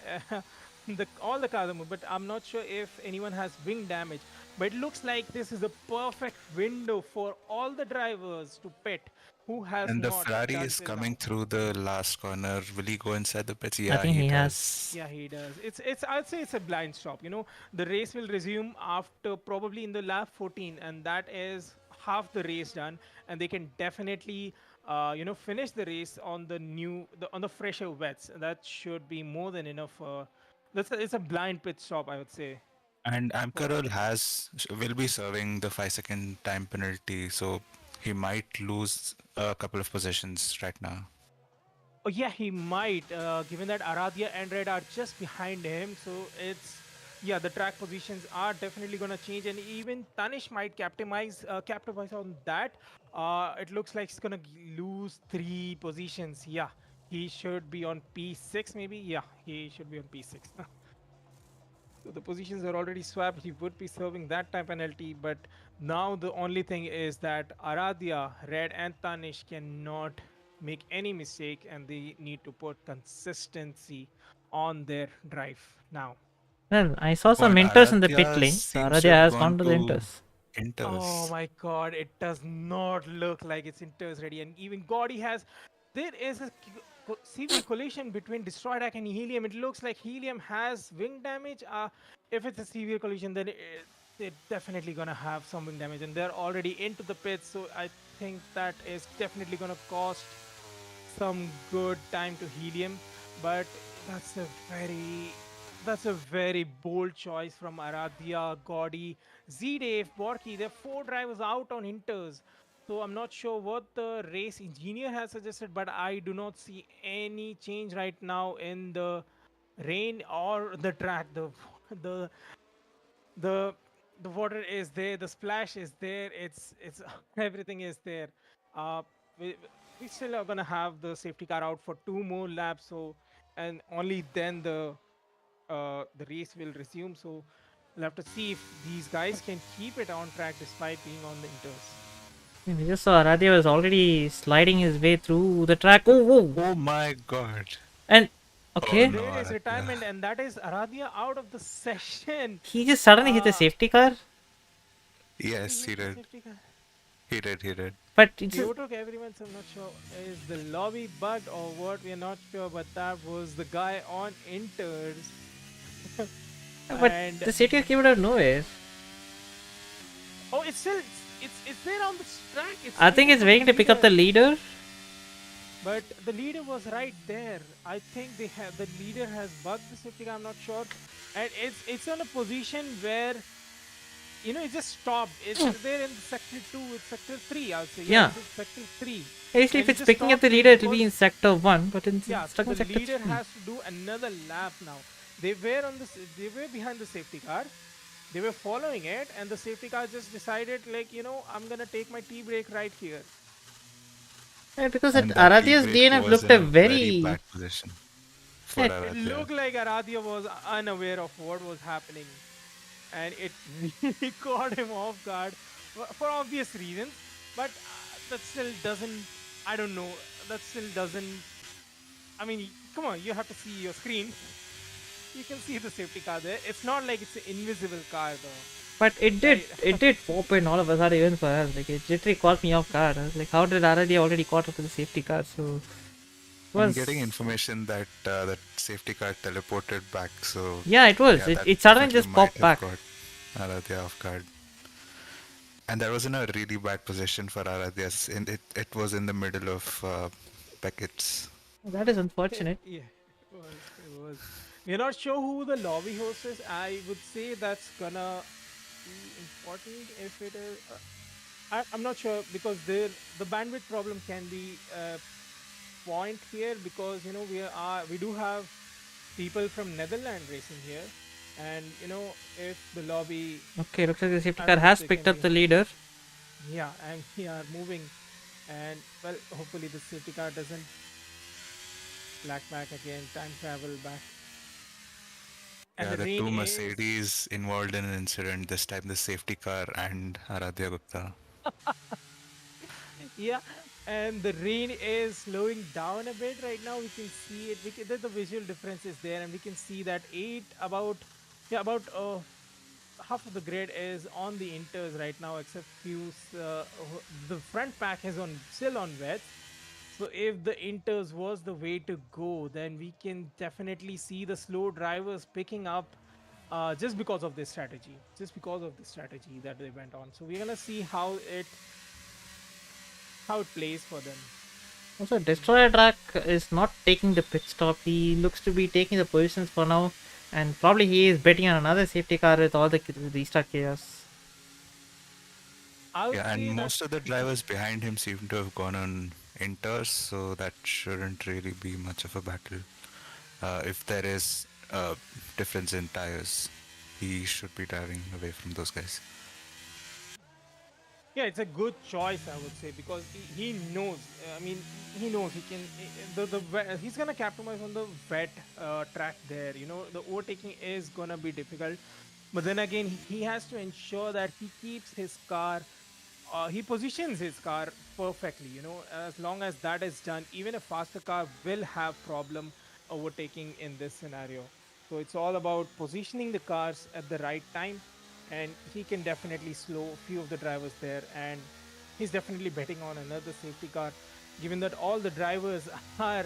all the cars are moving. But I'm not sure if anyone has wing damage. But it looks like this is a perfect window for all the drivers to pit who has And the not Ferrari done is till coming now. through the last corner. Will he go inside the pits? I Yeah, think he he does. has. Yeah, he does. It's I'd say it's a blind stop. The race will resume after probably in the lap 14, and that is half the race done, and they can definitely finish the race on on the fresher wets. That should be more than enough. It's a blind pit stop, I would say. And For Amkarol will be serving the 5-second time penalty, so he might lose a couple of positions right now. Oh yeah, he might. Given that Aradia and Red are just behind him, so it's yeah, the track positions are definitely going to change, and even Tanish might capitalize on that. It looks like he's going to lose 3 positions. Yeah, he should be on P6 maybe. Yeah, he should be on P6. So the positions are already swapped. He would be serving that time penalty, but now the only thing is that Aradia, Red, and Tanish cannot make any mistake, and they need to put consistency on their drive now. Well, I saw some But inters in the pit Aradia lane, so seems to Aradia have has gone gone to the to inters. Oh Inters. my god, it does not look like it's Inter's ready. And even Gaudi has. There is a severe collision between Destroy Deck and Helium. It looks like Helium has wing damage. If it's a severe collision, then they're definitely gonna have some wing damage. And they're already into the pits, so I think that is definitely gonna cost some good time to Helium. But that's a very that's a very bold choice from Aradia, Gaudi, Z-Dave, Borki. There are 4 drivers out on Inters. So I'm not sure what the race engineer has suggested, but I do not see any change right now in the rain or the track. The the the water is there, the splash is there. It's everything is there. Uh, we, we still are gonna have the safety car out for 2 more laps. So and only then the race will resume. So we'll have to see if these guys can keep it on track despite being on the inters. We just saw Aradia was already sliding his way through the track. Oh, whoa! Oh my god. And Oh okay, no, There is Aradia. retirement, and that is Aradia out of the session. he just suddenly hit the Uh, safety car. did he Yes, he hit the did. safety car? He did, he did. But it's He overtook everyone, so I'm not sure. Is the lobby bugged or what? We are not sure, but that was the guy on Inters. but And the safety car came out of nowhere. oh, it's still it's there on the track. It's I think waiting it's for waiting to pick up the leader. But the leader was right there. I think the leader has bugged the safety car. I'm not sure, and it's on a position where it just stopped. It's there in sector 2. It's sector 3. I'll say Yeah. it's sector 3. Usually, if And it it's just picking up the stopped leader, it'll be because in sector 1, but it's yeah, stuck so in the sector leader 3. has to do another lap now. They were they were behind the safety car. They were following it, and the safety car just decided, like, I'm gonna take my tea break right here. Yeah, because And that tea Aradia's break DNF was looked in a a very very. bad position for Yeah, It Aradia. looked like Aradia was unaware of what was happening, and it really caught him off guard for obvious reasons. But that still doesn't. I don't know. That still doesn't. I mean, come on, you have to see your screen. You can see the safety car there. It's not like it's an invisible car, though. but it did Right? it did pop in all of a sudden even for us. Like it literally caught me off guard. I was like, how did Aradia already caught up to the safety car? So it I'm was getting information that that safety car teleported back, so yeah, it was. yeah, that It suddenly definitely just might popped have back. got Aradia off guard. And that was in a really bad position for Aradia. And it was in the middle of Beckett's. That is unfortunate. Yeah, it was. It was. We're not sure who the lobby host is. I would say that's gonna be important if it is. I'm not sure because the bandwidth problem can be a point here because we do have people from Netherlands racing here, and if the lobby, Okay, looks like the safety I car don't know if has they picked can up be. the leader. Yeah, and we are moving, and well, hopefully the safety car doesn't black back again, time travel back. And Yeah, the the rain two is Mercedes involved in an incident, this time the safety car and Aradia Gupta. yeah, and the rain is slowing down a bit right now. We can see it. The visual difference is there, and we can see that about half of the grid is on the inters right now, except the front pack is on still on wet. So if the inters was the way to go, then we can definitely see the slow drivers picking up just because of this strategy, that they went on. So we're gonna see how it plays for them. Also, Destroyer Track is not taking the pit stop. He looks to be taking the positions for now, and probably he is betting on another safety car with all the restart chaos. I would Yeah, and say that most of the drivers behind him seem to have gone on inters, so that shouldn't really be much of a battle if there is a difference in tires. he should be driving away from those guys. Yeah, it's a good choice, I would say, because he knows. I mean, he knows he can. He's gonna capitalize on the wet track there. You know, the overtaking is gonna be difficult, but then again, he has to ensure that he keeps his car. He positions his car perfectly. You know, as long as that is done, even a faster car will have problem overtaking in this scenario. So it's all about positioning the cars at the right time, and he can definitely slow a few of the drivers there. And he's definitely betting on another safety car, given that all the drivers are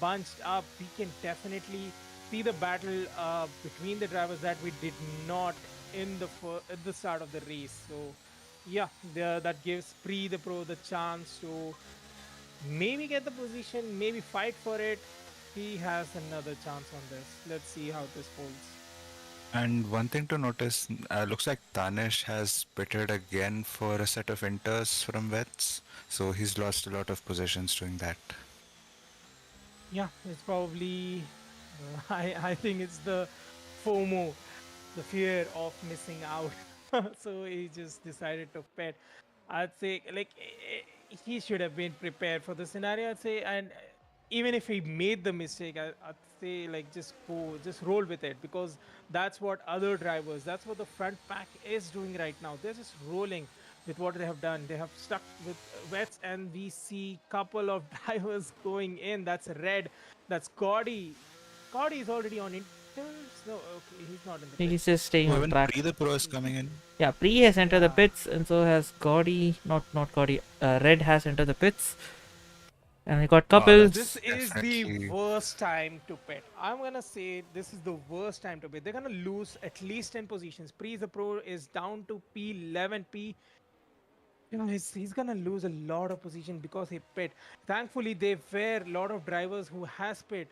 bunched up. We can definitely see the battle between the drivers that we did not in at the start of the race. So yeah, that gives Pre the Pro the chance to maybe get the position, maybe fight for it. He has another chance on this. Let's see how this folds. And one thing to notice, looks like Tanish has pitted again for a set of inters from Vets, so he's lost a lot of positions doing that. Yeah, it's probably. I think it's the FOMO, the fear of missing out. So he just decided to pet. I'd say like he should have been prepared for the scenario. I'd say, and even if he made the mistake, I'd say like just go, just roll with it, because that's what other drivers, that's what the front pack is doing right now. They're just rolling with what they have done. They have stuck with wets, and we see couple of drivers going in. That's red. That's Gordy. Gordy is already on inters. No, okay, he's not in the He's pits. just staying Oh, on even track. Pre the Pro is coming in. Yeah, Pre has entered the Yeah. pits, and so has Gaudy. Not Gaudy. Red has entered the pits, and we got Oh, couple. This that's is the definitely. worst time to pit. I'm gonna say this is the worst time to pit. They're gonna lose at least 10 positions. Pre the Pro is down to P11. You know, he's gonna lose a lot of position because he pit. Thankfully, there were a lot of drivers who has pit.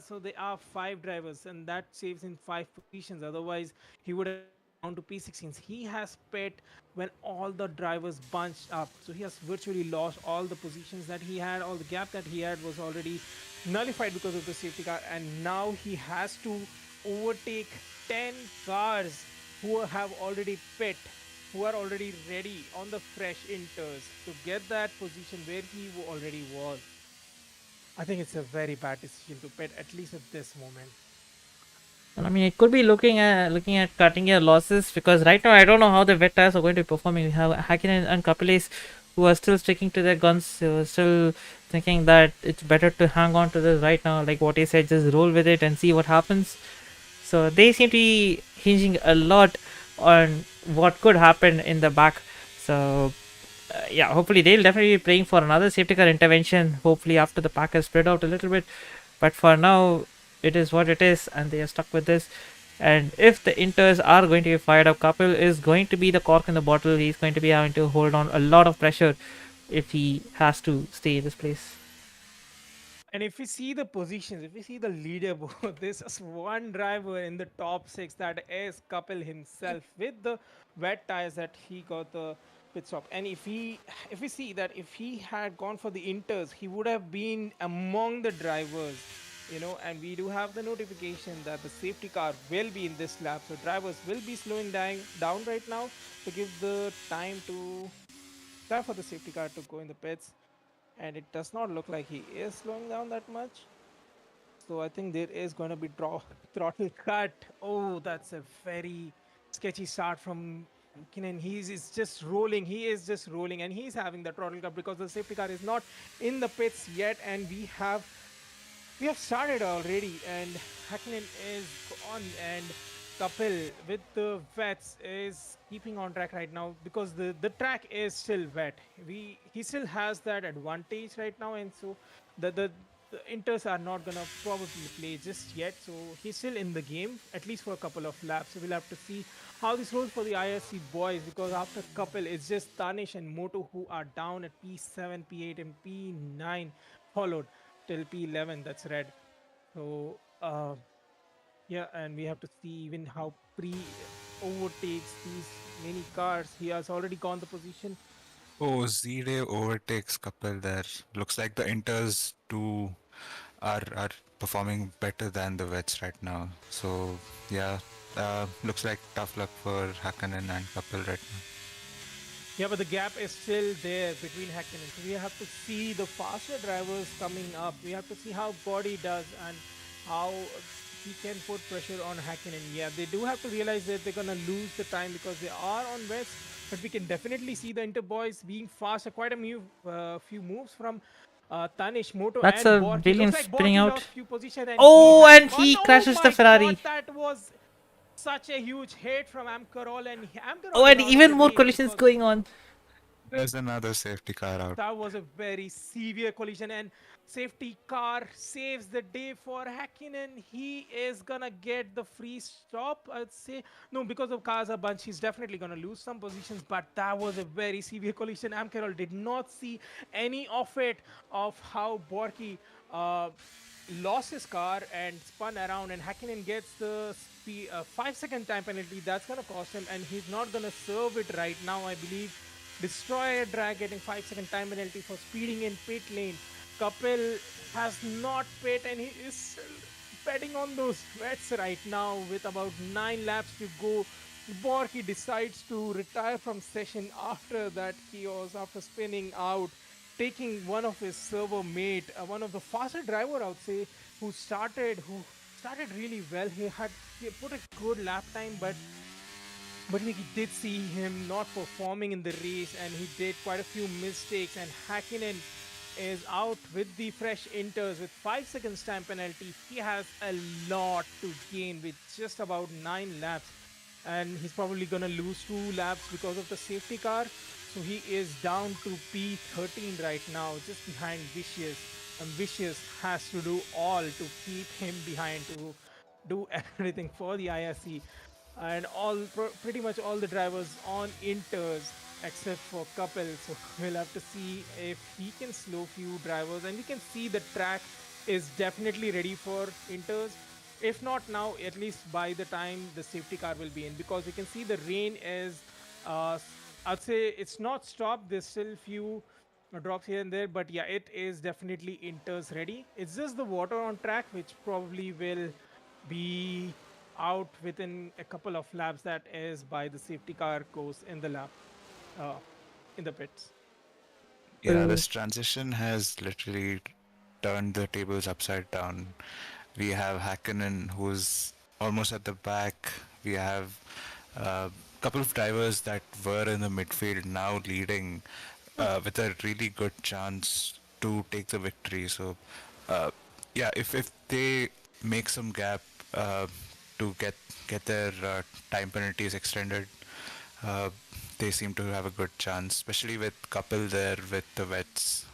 So there are five drivers, and that saves in five positions. Otherwise, he would have been down to P16s. He has pit when all the drivers bunched up. So he has virtually lost all the positions that he had. All the gap that he had was already nullified because of the safety car, and now he has to overtake 10 cars who have already pit, who are already ready on the fresh inters to get that position where he already was. I think it's a very bad decision to pit, at least at this moment. And I mean, it could be looking at cutting your losses, because right now I don't know how the vet tires are going to be performing. We have Hakkinen and Kapiles who are still sticking to their guns, who are still thinking that it's better to hang on to this right now. Like what he said, just roll with it and see what happens. So they seem to be hinging a lot on what could happen in the back. So yeah, hopefully they'll definitely be praying for another safety car intervention. Hopefully after the pack has spread out a little bit, but for now it is what it is, and they are stuck with this. And if the inters are going to be fired up, Kapil is going to be the cork in the bottle. He's going to be having to hold on a lot of pressure if he has to stay in this place. And if we see the positions, if we see the leaderboard, there's just one driver in the top six, that is Kapil himself, with the wet tires that he got the pit stop. And if we see that if he had gone for the inters, he would have been among the drivers, you know. And we do have the notification that the safety car will be in this lap, so drivers will be slowing down right now to give the time for the safety car to go in the pits. And it does not look like he is slowing down that much. So I think there is going to be throttle cut. Oh, that's a very sketchy start from Kinen. Is just rolling. He is just rolling, and he's having the throttle cut because the safety car is not in the pits yet, and we have started already, and Hakkinen is gone, and Kapil with the vets is keeping on track right now because the track is still wet. He still has that advantage right now, and so the inters are not gonna probably play just yet. So he's still in the game at least for a couple of laps. So we'll have to see how this rolls for the IRC boys, because after Kapil it's just Tanish and Moto who are down at P7, P8, and P9, followed till P11. That's red. So yeah, and we have to see even how Pre overtakes these many cars. He has already gone the position. Oh, Z-Day overtakes Kapil there. Looks like the Inters too are performing better than the Vets right now. So yeah, Looks like tough luck for Hakkinen and Kapil right now. Yeah, but the gap is still there between Hakkinen. So we have to see the faster drivers coming up. We have to see how Gordy does and how he can put pressure on Hakkinen. Yeah, they do have to realize that they're gonna lose the time because they are on wets. But we can definitely see the Inter boys being faster. Quite a few moves from Tanish, Moto, That's and a Borky. Looks Williams like spinning Borky out. lost few position and he Oh, has and spun. he Oh crashes the my God, Ferrari. that was such a huge hit from Amcarol, and Oh, Amcarol is and out of even the more race collisions because going on. There's another safety car out. that was a very severe collision, and safety car saves the day for Hakkinen. He is gonna get the free stop, I'd say. No, because of cars a bunch, he's definitely gonna lose some positions, but that was a very severe collision. Amcarol did not see any of it, of how Borky lost his car and spun around, and Hakkinen gets the 5-second time penalty. That's gonna cost him, and he's not gonna serve it right now, I believe. Destroyer drag getting 5-second time penalty for speeding in pit lane. Kapil has not pit, and he is betting on those wets right now with about 9 laps to go. Borky decides to retire from session after that chaos, after spinning out, taking one of his server mate, one of the faster driver, I would say, who started really well. He put a good lap time, but we did see him not performing in the race, and he did quite a few mistakes. And Hakkinen is out with the fresh inters with 5 seconds time penalty. He has a lot to gain with just about 9 laps, and he's probably gonna lose 2 laps because of the safety car. So he is down to P13 right now, just behind Vicious. And Vicious has to do all to keep him behind, to do everything for the IRC, and pretty much all the drivers on inters except for Kapil. So we'll have to see if he can slow few drivers, and we can see the track is definitely ready for inters. If not now, at least by the time the safety car will be in, because we can see the rain is, I'd say it's not stopped. There's still few drops here and there, but yeah, it is definitely inters ready. It's just the water on track which probably will be out within a couple of laps. That is by the safety car goes in the lap, uh, in the pits. Yeah, this transition has literally turned the tables upside down. We have Hakkinen, who's almost at the back. We have a couple of drivers that were in the midfield now leading with a really good chance to take the victory. So, uh, yeah, if they make some gap uh, to get their time penalties extended, uh, they seem to have a good chance, especially with Kapil there with the vets.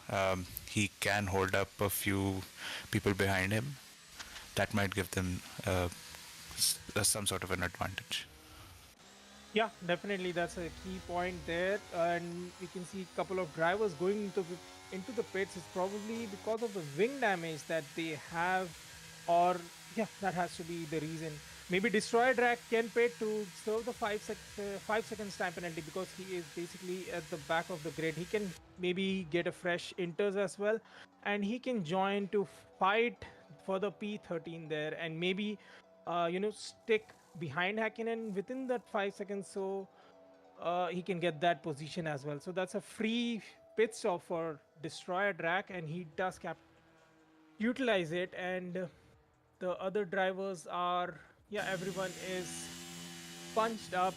He can hold up a few people behind him. That might give them some sort of an advantage. Yeah, definitely, that's a key point there, and we can see a couple of drivers going into the pits. It's probably because of the wing damage that they have, or yeah, that has to be the reason. Maybe Destroyer Drag can pit to serve the 5 seconds time penalty, because he is basically at the back of the grid. He can maybe get a fresh inters as well, and he can join to fight for the P13 there, and maybe stick behind Hakkinen within that 5 seconds, so he can get that position as well. So that's a free pit stop for Destroyer Drag, and he does utilize it. And the other drivers are, yeah, everyone is punched up.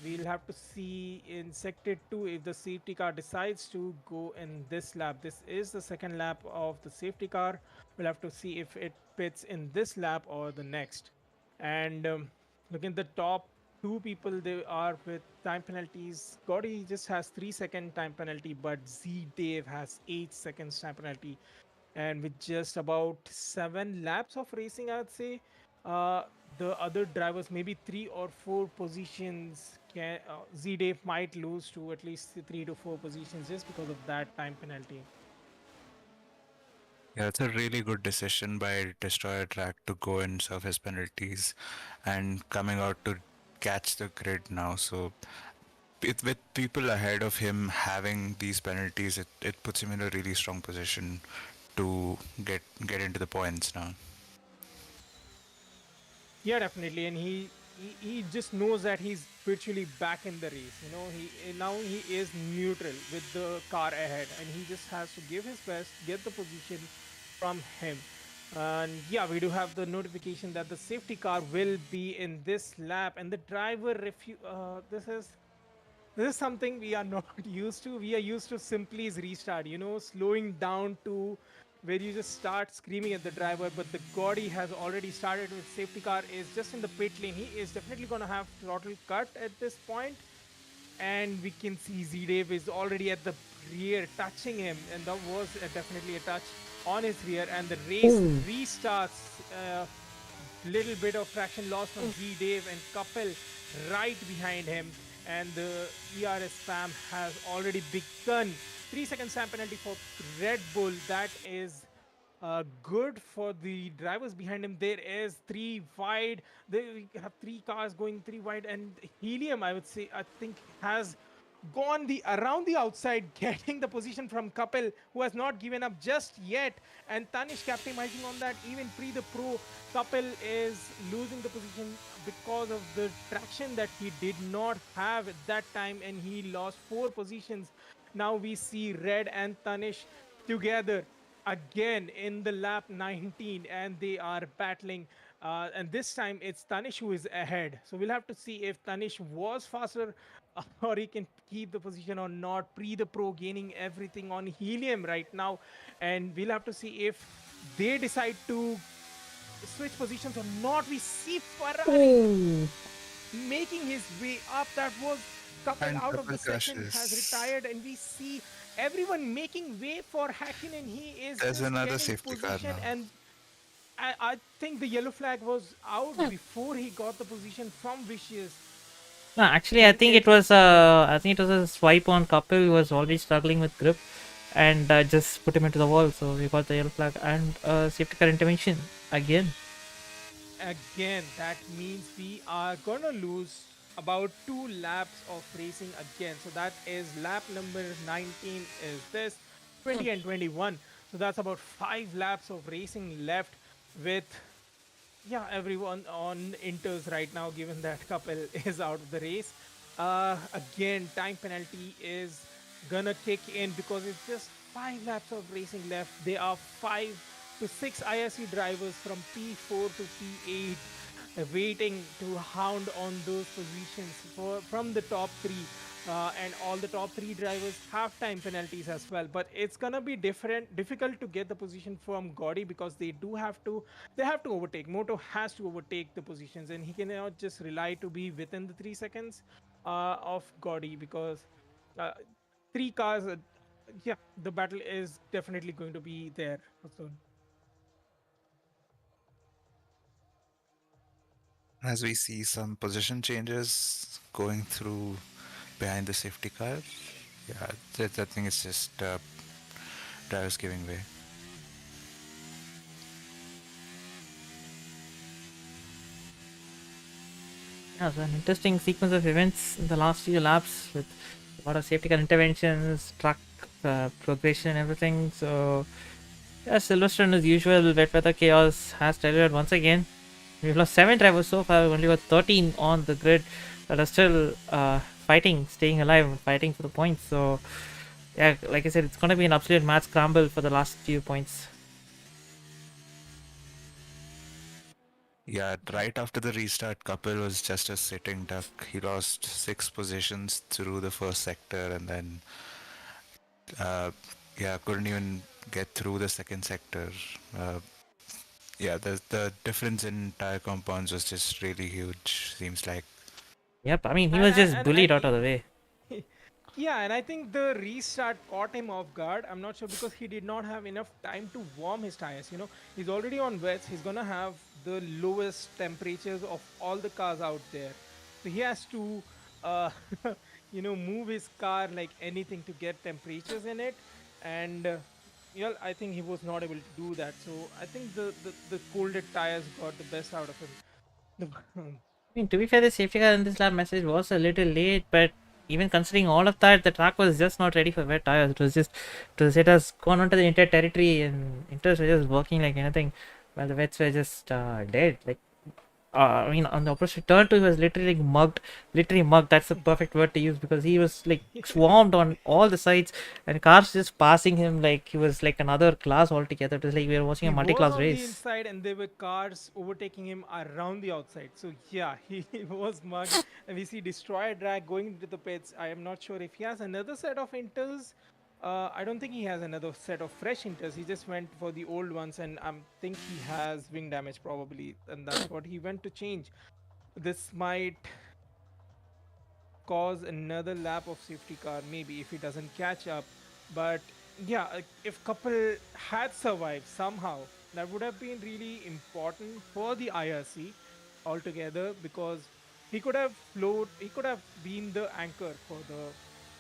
We'll have to see in sector 2 if the safety car decides to go in this lap. This is the second lap of the safety car. We'll have to see if it pits in this lap or the next. And looking at the top two people, they are with time penalties. Gotti just has 3 second time penalty, but Z Dave has 8 seconds time penalty. And with just about 7 laps of racing, I'd say, uh, the other drivers, maybe 3 or 4 positions, can Z Dave might lose to at least 3 to 4 positions just because of that time penalty. Yeah, it's a really good decision by Destroyer Track to go and serve his penalties and coming out to catch the grid now. So with people ahead of him having these penalties, it puts him in a really strong position to get into the points now. Yeah, definitely. And he he just knows that he's virtually back in the race. Now he is neutral with the car ahead, and he just has to give his best, get the position from him. And yeah, we do have the notification that the safety car will be in this lap, and the driver this is something we are not used to. We are used to Simply's restart, slowing down to where you just start screaming at the driver. But the Gaudi has already started with safety car, is just in the pit lane. He is definitely going to have throttle cut at this point. And we can see Z-Dave is already at the rear touching him. And that was definitely a touch on his rear. And the race restarts. Little bit of traction loss from Z-Dave and Kapil right behind him, and the ERS spam has already begun. 3-second spam penalty for Red Bull. That is good for the drivers behind him. There is three wide. We have three cars going three wide, and Helium, I would say, I think has gone the around the outside, getting the position from Kapil, who has not given up just yet, and Tanish capitalizing on that. Even pre the pro, Kapil is losing the position because of the traction that he did not have at that time, and he lost 4 positions. Now we see Red and Tanish together again in the lap 19, and they are battling. And this time it's Tanish who is ahead. So we'll have to see if Tanish was faster or he can keep the position or not. Pre the pro gaining everything on Helium right now. And we'll have to see if they decide to switch positions or not. We see Ferrari making his way up. That was Kapil out of the session, has retired, and we see everyone making way for Hakkinen. He is There's just another getting safety car position, now. and I think the yellow flag was out before he got the position from Vicious. No, actually, I think it was a swipe on Kapil, who was already struggling with grip, and just put him into the wall. So we got the yellow flag and safety car intervention again. Again, that means we are gonna lose about 2 laps of racing again. So that is lap number 19 is this, 20 and 21. So that's about 5 laps of racing left with everyone on inters right now, given that Kapil is out of the race. Again, time penalty is gonna kick in because it's just 5 laps of racing left. There are 5 to 6 IRC drivers from P4 to P8 waiting to hound on those positions from the top 3. And all the top 3 drivers have time penalties as well, but it's gonna be difficult to get the position from Gaudi because they have to overtake. Moto has to overtake the positions, and he cannot just rely to be within the 3 seconds of Gaudi, because 3 cars, the battle is definitely going to be there soon. As we see some position changes going through behind the safety car, I think it's just drivers giving way. Yeah, so an interesting sequence of events in the last few laps with a lot of safety car interventions, track progression, and everything. So, yeah, Silverstone as usual, wet weather chaos has delivered once again. We've lost 7 drivers so far. We've only got 13 on the grid that are still fighting, staying alive, fighting for the points. So, yeah, like I said, it's going to be an absolute mad scramble for the last few points. Yeah, right after the restart, Kapil was just a sitting duck. He lost 6 positions through the first sector, and then couldn't even get through the second sector. The difference in tire compounds was just really huge, seems like. Yep, I mean, he was just bullied out of the way. Yeah, and I think the restart caught him off guard. I'm not sure because he did not have enough time to warm his tires. He's already on wets. He's gonna have the lowest temperatures of all the cars out there. So he has to, move his car like anything to get temperatures in it. And I think he was not able to do that. So I think the colded tires got the best out of him. I mean, to be fair, the safety car in this lap message was a little late, but even considering all of that, the track was just not ready for wet tires. It has gone onto the inter territory, and inters were just working like anything, while the wets were just dead. Like, I mean, on the opposite turn two, he was literally like mugged, literally mugged. That's the perfect word to use because he was like swarmed on all the sides, and cars just passing him like he was like another class altogether. It was like we were watching He a was multi-class on the race. inside, and there were cars overtaking him around the outside. So yeah, he was mugged, and we see Destroyer Drag going into the pits. I am not sure if he has another set of inters. I don't think he has another set of fresh inters. He just went for the old ones, and I think he has wing damage probably, and that's what he went to change. This might cause another lap of safety car maybe if he doesn't catch up, but yeah, if couple had survived somehow, that would have been really important for the IRC altogether, because he could have been the anchor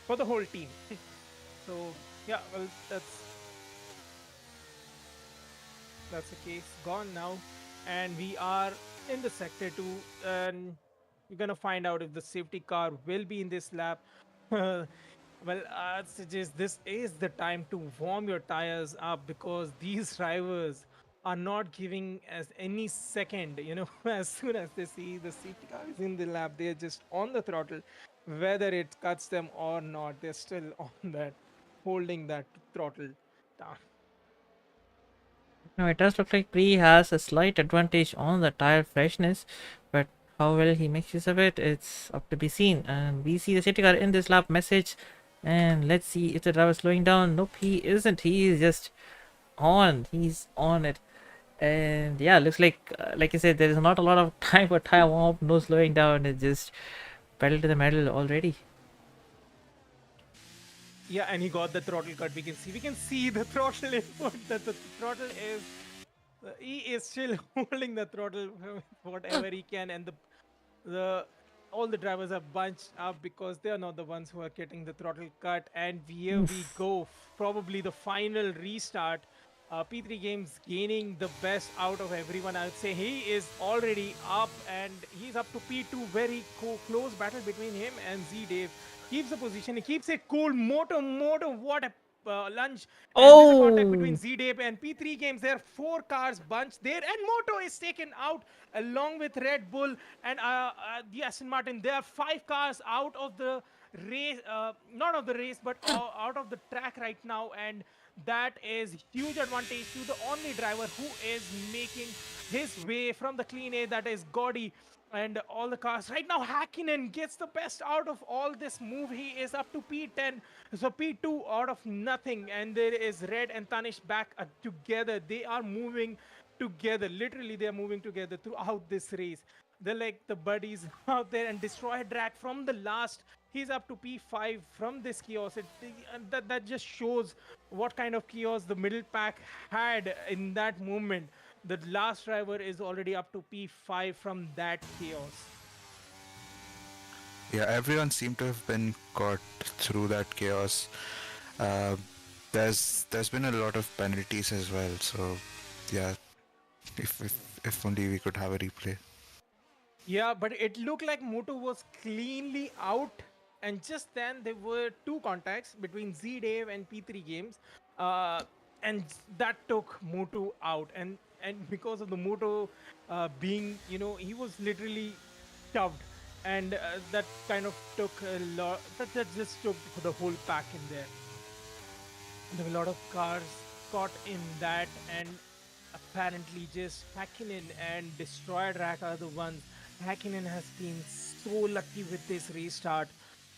for the whole team. So yeah, well, that's the case. Gone now, and we are in the sector 2, and we're gonna find out if the safety car will be in this lap. Well, I'd suggest this is the time to warm your tires up, because these drivers are not giving us any second. As soon as they see the safety car is in the lap, they're just on the throttle, whether it cuts them or not. They're still on that, holding that throttle down. No, it does look like Pre has a slight advantage on the tire freshness, but how well he makes use of it, it's up to be seen. And we see the safety car in this lap message, and let's see if the driver is slowing down. Nope, he isn't. He is just on. He's on it. And yeah, looks like I said, there is not a lot of time for tire warm up, no slowing down. It's just pedal to the metal already. Yeah, and he got the throttle cut. We can see the throttle input, that the throttle is he is still holding the throttle whatever he can, and the all the drivers are bunched up because they are not the ones who are getting the throttle cut. And here we Oof. go, probably the final restart. P3 Games gaining the best out of everyone. I would say he is already up, and he's up to P2. Very close battle between him and Z Dave. Keeps the position. He keeps it cool. Moto, what a lunge. And there's a contact between Oh! Z Dave and P3 Games. There are four cars bunched there, and Moto is taken out along with Red Bull and the Aston Martin. There are five cars out of the race, not of the race, but out of the track right now, and that is huge advantage to the only driver who is making his way from the clean air, that is Gaudy. And all the cars right now, Hakkinen gets the best out of all this move. He is up to P10, so P2 out of nothing. And there is Red and Tanish back together. They are moving together, literally they are moving together throughout this race. They're like the buddies out there. And Destroy Drag from the last, he's up to P5 from this chaos. And that just shows what kind of chaos the middle pack had in that moment. The last driver is already up to P5 from that chaos. Yeah, everyone seemed to have been caught through that chaos. Uh, there's been a lot of penalties as well. So yeah, if only we could have a replay. Yeah, but it looked like Moto was cleanly out, and just then there were two contacts between Z Dave and P3 Games, and that took Moto out. And because of the Moto being, he was literally shoved, and that kind of took a lot. That just took the whole pack in there. There were a lot of cars caught in that, and apparently just Hakkinen and Destroyer Rack are the ones. Hakkinen has been so lucky with this restart,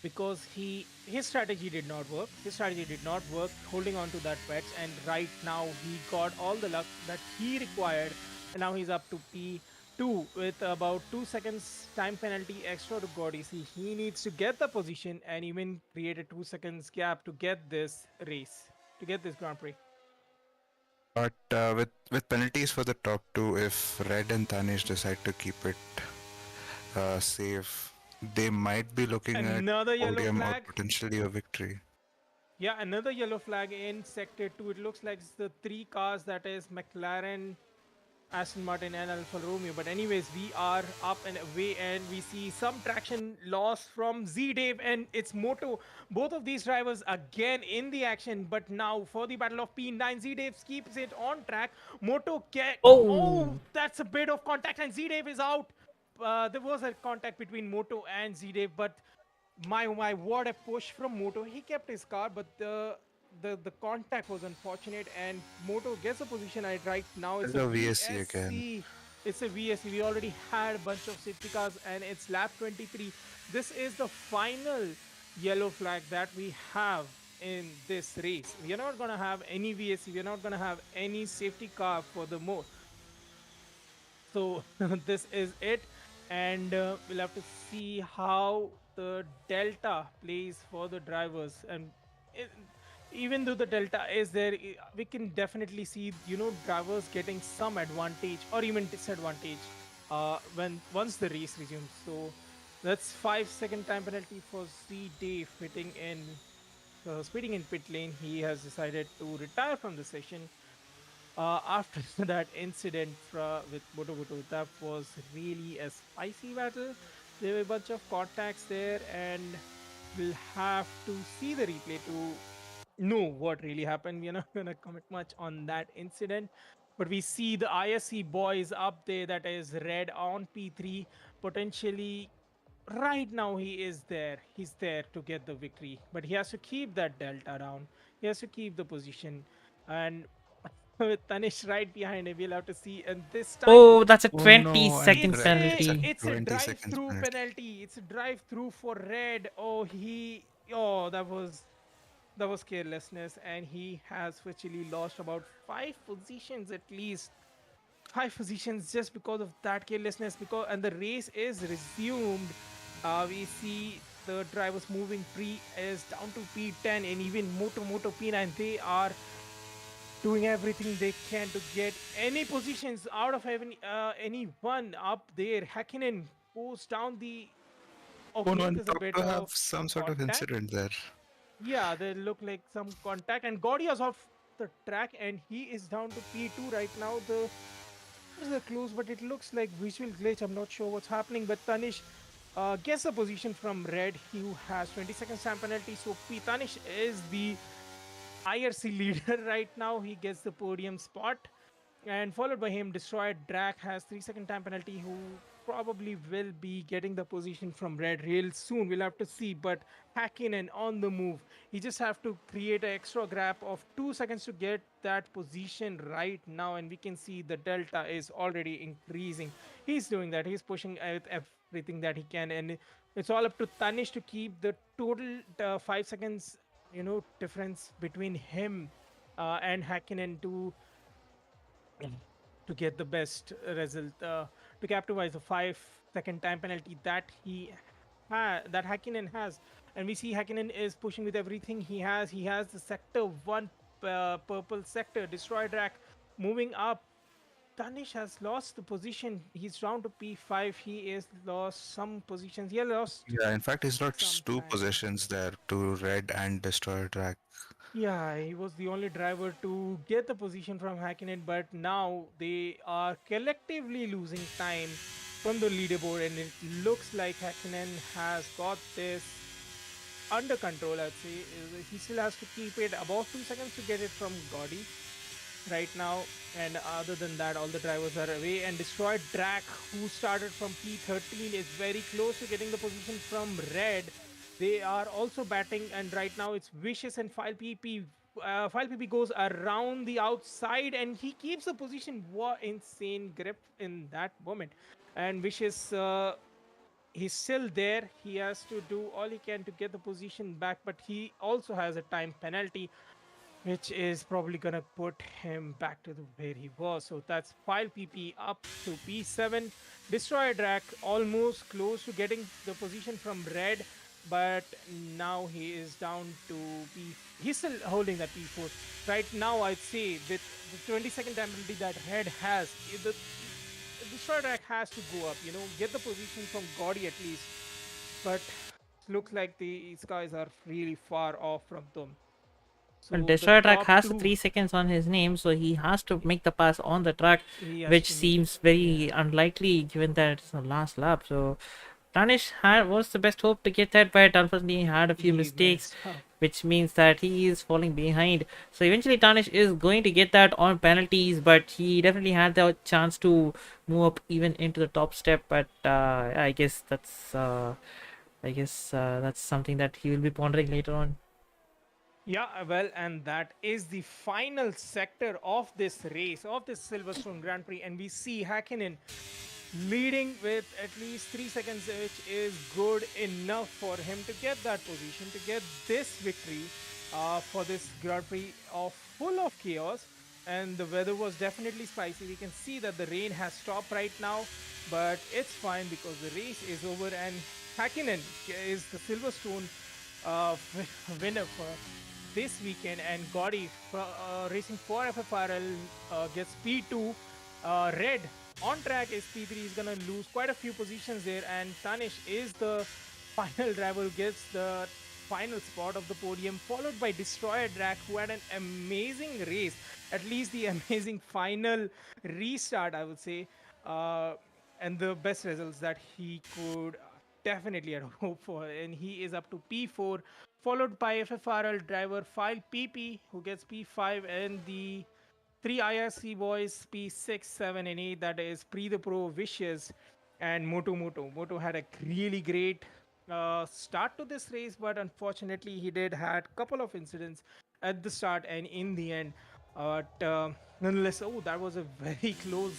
because his strategy did not work. His strategy did not work holding on to that patch, and right now he got all the luck that he required, and now he's up to P2 with about 2 seconds time penalty extra to Gordy. See, he needs to get the position and even create a 2 seconds gap to get this race, to get this Grand Prix. But with penalties for the top two, if Red and Tanish decide to keep it safe, they might be looking at Another yellow podium or flag. potentially a victory. Yeah, another yellow flag in sector 2. It looks like it's the three cars, that is McLaren, Aston Martin, and Alfa Romeo. But anyways, we are up and away, and we see some traction loss from Z Dave and its Moto. Both of these drivers again in the action, but now for the battle of P9, Z Dave keeps it on track. Moto get. Oh! Oh, that's a bit of contact, and Z Dave is out. there was a contact between Moto and Z-Dave, but my what a push from Moto. He kept his car, but the contact was unfortunate, and Moto gets a position right now. It's There's a a VSC again. VSC. It's a VSC. We already had a bunch of safety cars, and it's lap 23. This is the final yellow flag that we have in this race. We are not gonna have any VSC. We are not gonna have any safety car for the more. So this is it, and we'll have to see how the delta plays for the drivers. And it, even though the delta is there, we can definitely see drivers getting some advantage or even disadvantage when once the race resumes. So that's 5-second time penalty for C Day fitting in. Speeding in pit lane, he has decided to retire from the session after that incident with Moto Moto. That was really a spicy battle. There were a bunch of contacts there, and we'll have to see the replay to know what really happened. We're not gonna comment much on that incident, but we see the ISC boys up there. That is red on P3, potentially. Right now, he is there. He's there to get the victory, but he has to keep that delta down. He has to keep the position, and with Tanish right behind him. We'll have to see. And this time, Oh, that's a Oh 20 no, second it's penalty. it's a 20 seconds drive-through penalty. penalty. It's a drive-through for red. Oh, that was carelessness, and he has virtually lost about 5 positions at least. 5 positions just because of that carelessness. And the race is resumed. We see the drivers moving. Pre is down to P10, and even Moto P9. They are doing everything they can to get any positions out of anyone up there. Hakkinen goes down the. Oh no, Okay, and there's a bit Doctor have of some sort of contact. incident there. Yeah, they look like some contact, and Gaudia's off the track, and he is down to P2 right now. The close, but it looks like visual glitch. I'm not sure what's happening, but Tanish gets a position from red. He who has 20 seconds time penalty. So Tanish is the IRC leader right now. He gets the podium spot, and followed by him, Destroyed Drac has 3-second time penalty, who probably will be getting the position from red real soon. We'll have to see, but Hakkinen on the move. He just have to create an extra gap of 2 seconds to get that position right now, and we can see the delta is already increasing. He's doing that. He's pushing with everything that he can, and it's all up to Tanish to keep the total 5 seconds, difference between him and Hakkinen to get the best result, to capitalize the 5-second time penalty that that Hakkinen has. And we see Hakkinen is pushing with everything he has. He has the sector 1 purple sector. Destroyed Rack moving up. Tanish has lost the position. He's down to P5. He is lost some positions. He lost Yeah, in fact, he's lost some two time. positions there to red and destroyer track. Yeah, he was the only driver to get the position from Hakkinen, but now they are collectively losing time from the leaderboard, and it looks like Hakkinen has got this under control. I'd say he still has to keep it above 2 seconds to get it from Gaudi right now, and other than that, all the drivers are away. And Destroyed Drac, who started from P13, is very close to getting the position from red. They are also batting, and right now it's Vicious and File PP. File PP goes around the outside, and he keeps the position. What insane grip in that moment. And Vicious, he's still there. He has to do all he can to get the position back, but he also has a time penalty, which is probably gonna put him back to where he was. So that's File PP up to P7. Destroyer Drac almost close to getting the position from red, but now he is down to P. He's still holding that P4 right now. I'd say with the 20-second time penalty that red has, the Destroyer Drac has to go up. Get the position from Gaudi at least. But looks like these guys are really far off from them. Well, So the Destroyer Track top has two, 3 seconds on his name, so he has to make the pass on the track, he has which to make seems very unlikely given that it's the last lap. So Danish was the best hope to get that, but unfortunately he had a few He mistakes, messed up. which means that he is falling behind. So eventually Danish is going to get that on penalties, but he definitely had the chance to move up even into the top step. But I guess that's something that he will be pondering later on. Yeah, well, and that is the final sector of this race, of this Silverstone Grand Prix. And we see Hakkinen leading with at least 3 seconds, which is good enough for him to get that position, to get this victory for this Grand Prix of full of chaos. And the weather was definitely spicy. We can see that the rain has stopped right now, but it's fine because the race is over and Hakkinen is the Silverstone winner for this weekend. And Gaudi racing for FFRL gets P2. Red on track is P3. Is gonna lose quite a few positions there, and Tanish is the final driver who gets the final spot of the podium, followed by Destroyer Drag, who had an amazing race, at least the amazing final restart, I would say, and the best results that he could definitely had hope for. And he is up to P4, followed by FFRL driver File PP, who gets P5, and the three IRC boys P6, 7, and 8. That is Pre the Pro, Vicious, and Moto Moto. Moto had a really great start to this race, but unfortunately, he did had a couple of incidents at the start and in the end. But nonetheless, oh, that was a very close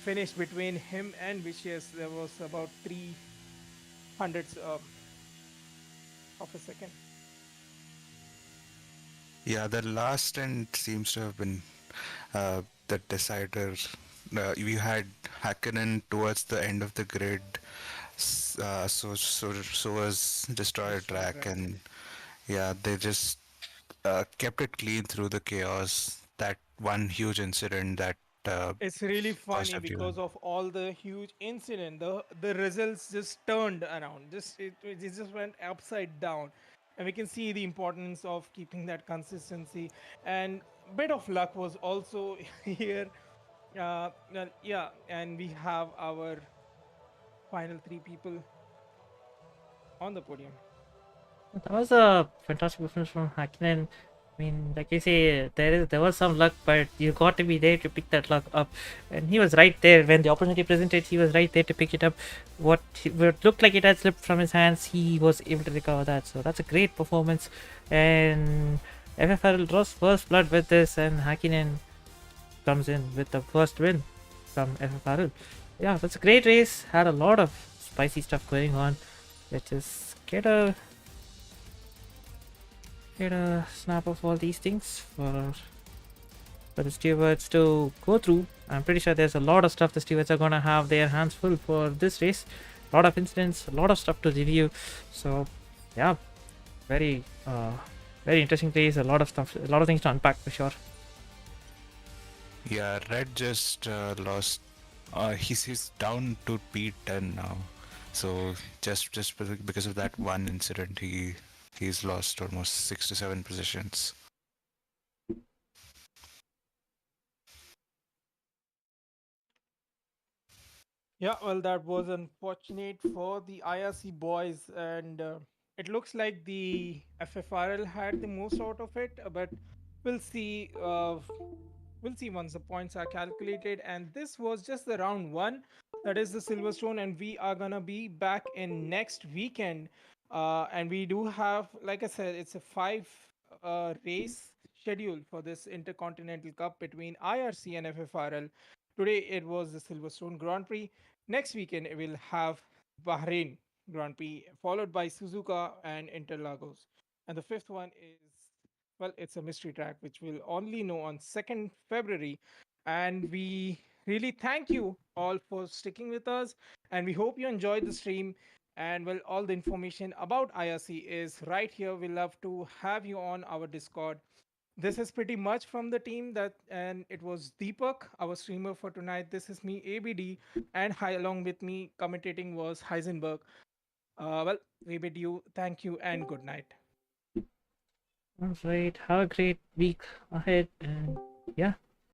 finish between him and Vicious. There was about 300ths of a second. Yeah, the last stint seems to have been the decider. We had Hakkinen towards the end of the grid, so was Destroyer Destroyer Track, Drag. and yeah, they just kept it clean through the chaos. That one huge incident that It's really caused funny everyone. because of all the huge incident. The results just turned around. It just went upside down, and we can see the importance of keeping that consistency. And bit of luck was also here. Well, yeah, and we have our final three people on the podium. That was a fantastic performance from Hakkinen. I mean, like I say, there was some luck, but you got to be there to pick that luck up. And he was right there when the opportunity presented. He was right there to pick it up. What looked like it had slipped from his hands, he was able to recover that. So that's a great performance. And FFRL draws first blood with this, and Hakkinen comes in with the first win from FFRL. Yeah, that's a great race. Had a lot of spicy stuff going on. Let's just get a snap of all these things for the stewards to go through. I'm pretty sure there's a lot of stuff the stewards are gonna have their hands full for this race. A lot of incidents, a lot of stuff to review. So yeah, very very interesting race. A lot of stuff, a lot of things to unpack for sure. Yeah, Red just lost. He's down to P10 now. So just because of that one incident, he's lost almost 6 to 7 positions. Yeah, well, that was unfortunate for the IRC boys, and it looks like the FFRL had the most out of it. But we'll see. We'll see once the points are calculated. And this was just the round one. That is the Silverstone, and we are gonna be back in next weekend. And we do have, like I said, it's a five race schedule for this Intercontinental Cup between IRC and FFRL. Today it was the Silverstone Grand Prix. Next weekend we'll have Bahrain Grand Prix, followed by Suzuka and Interlagos. And the fifth one is, well, it's a mystery track which we'll only know on 2nd February. And we really thank you all for sticking with us. And we hope you enjoyed the stream. And well, all the information about IRC is right here. We love to have you on our Discord. This is pretty much from the team that, and it was Deepak, our streamer for tonight. This is me, ABD, and hi, along with me commentating was Heisenberg. Well, we bid you thank you and good night. All right, have a great week ahead, and yeah,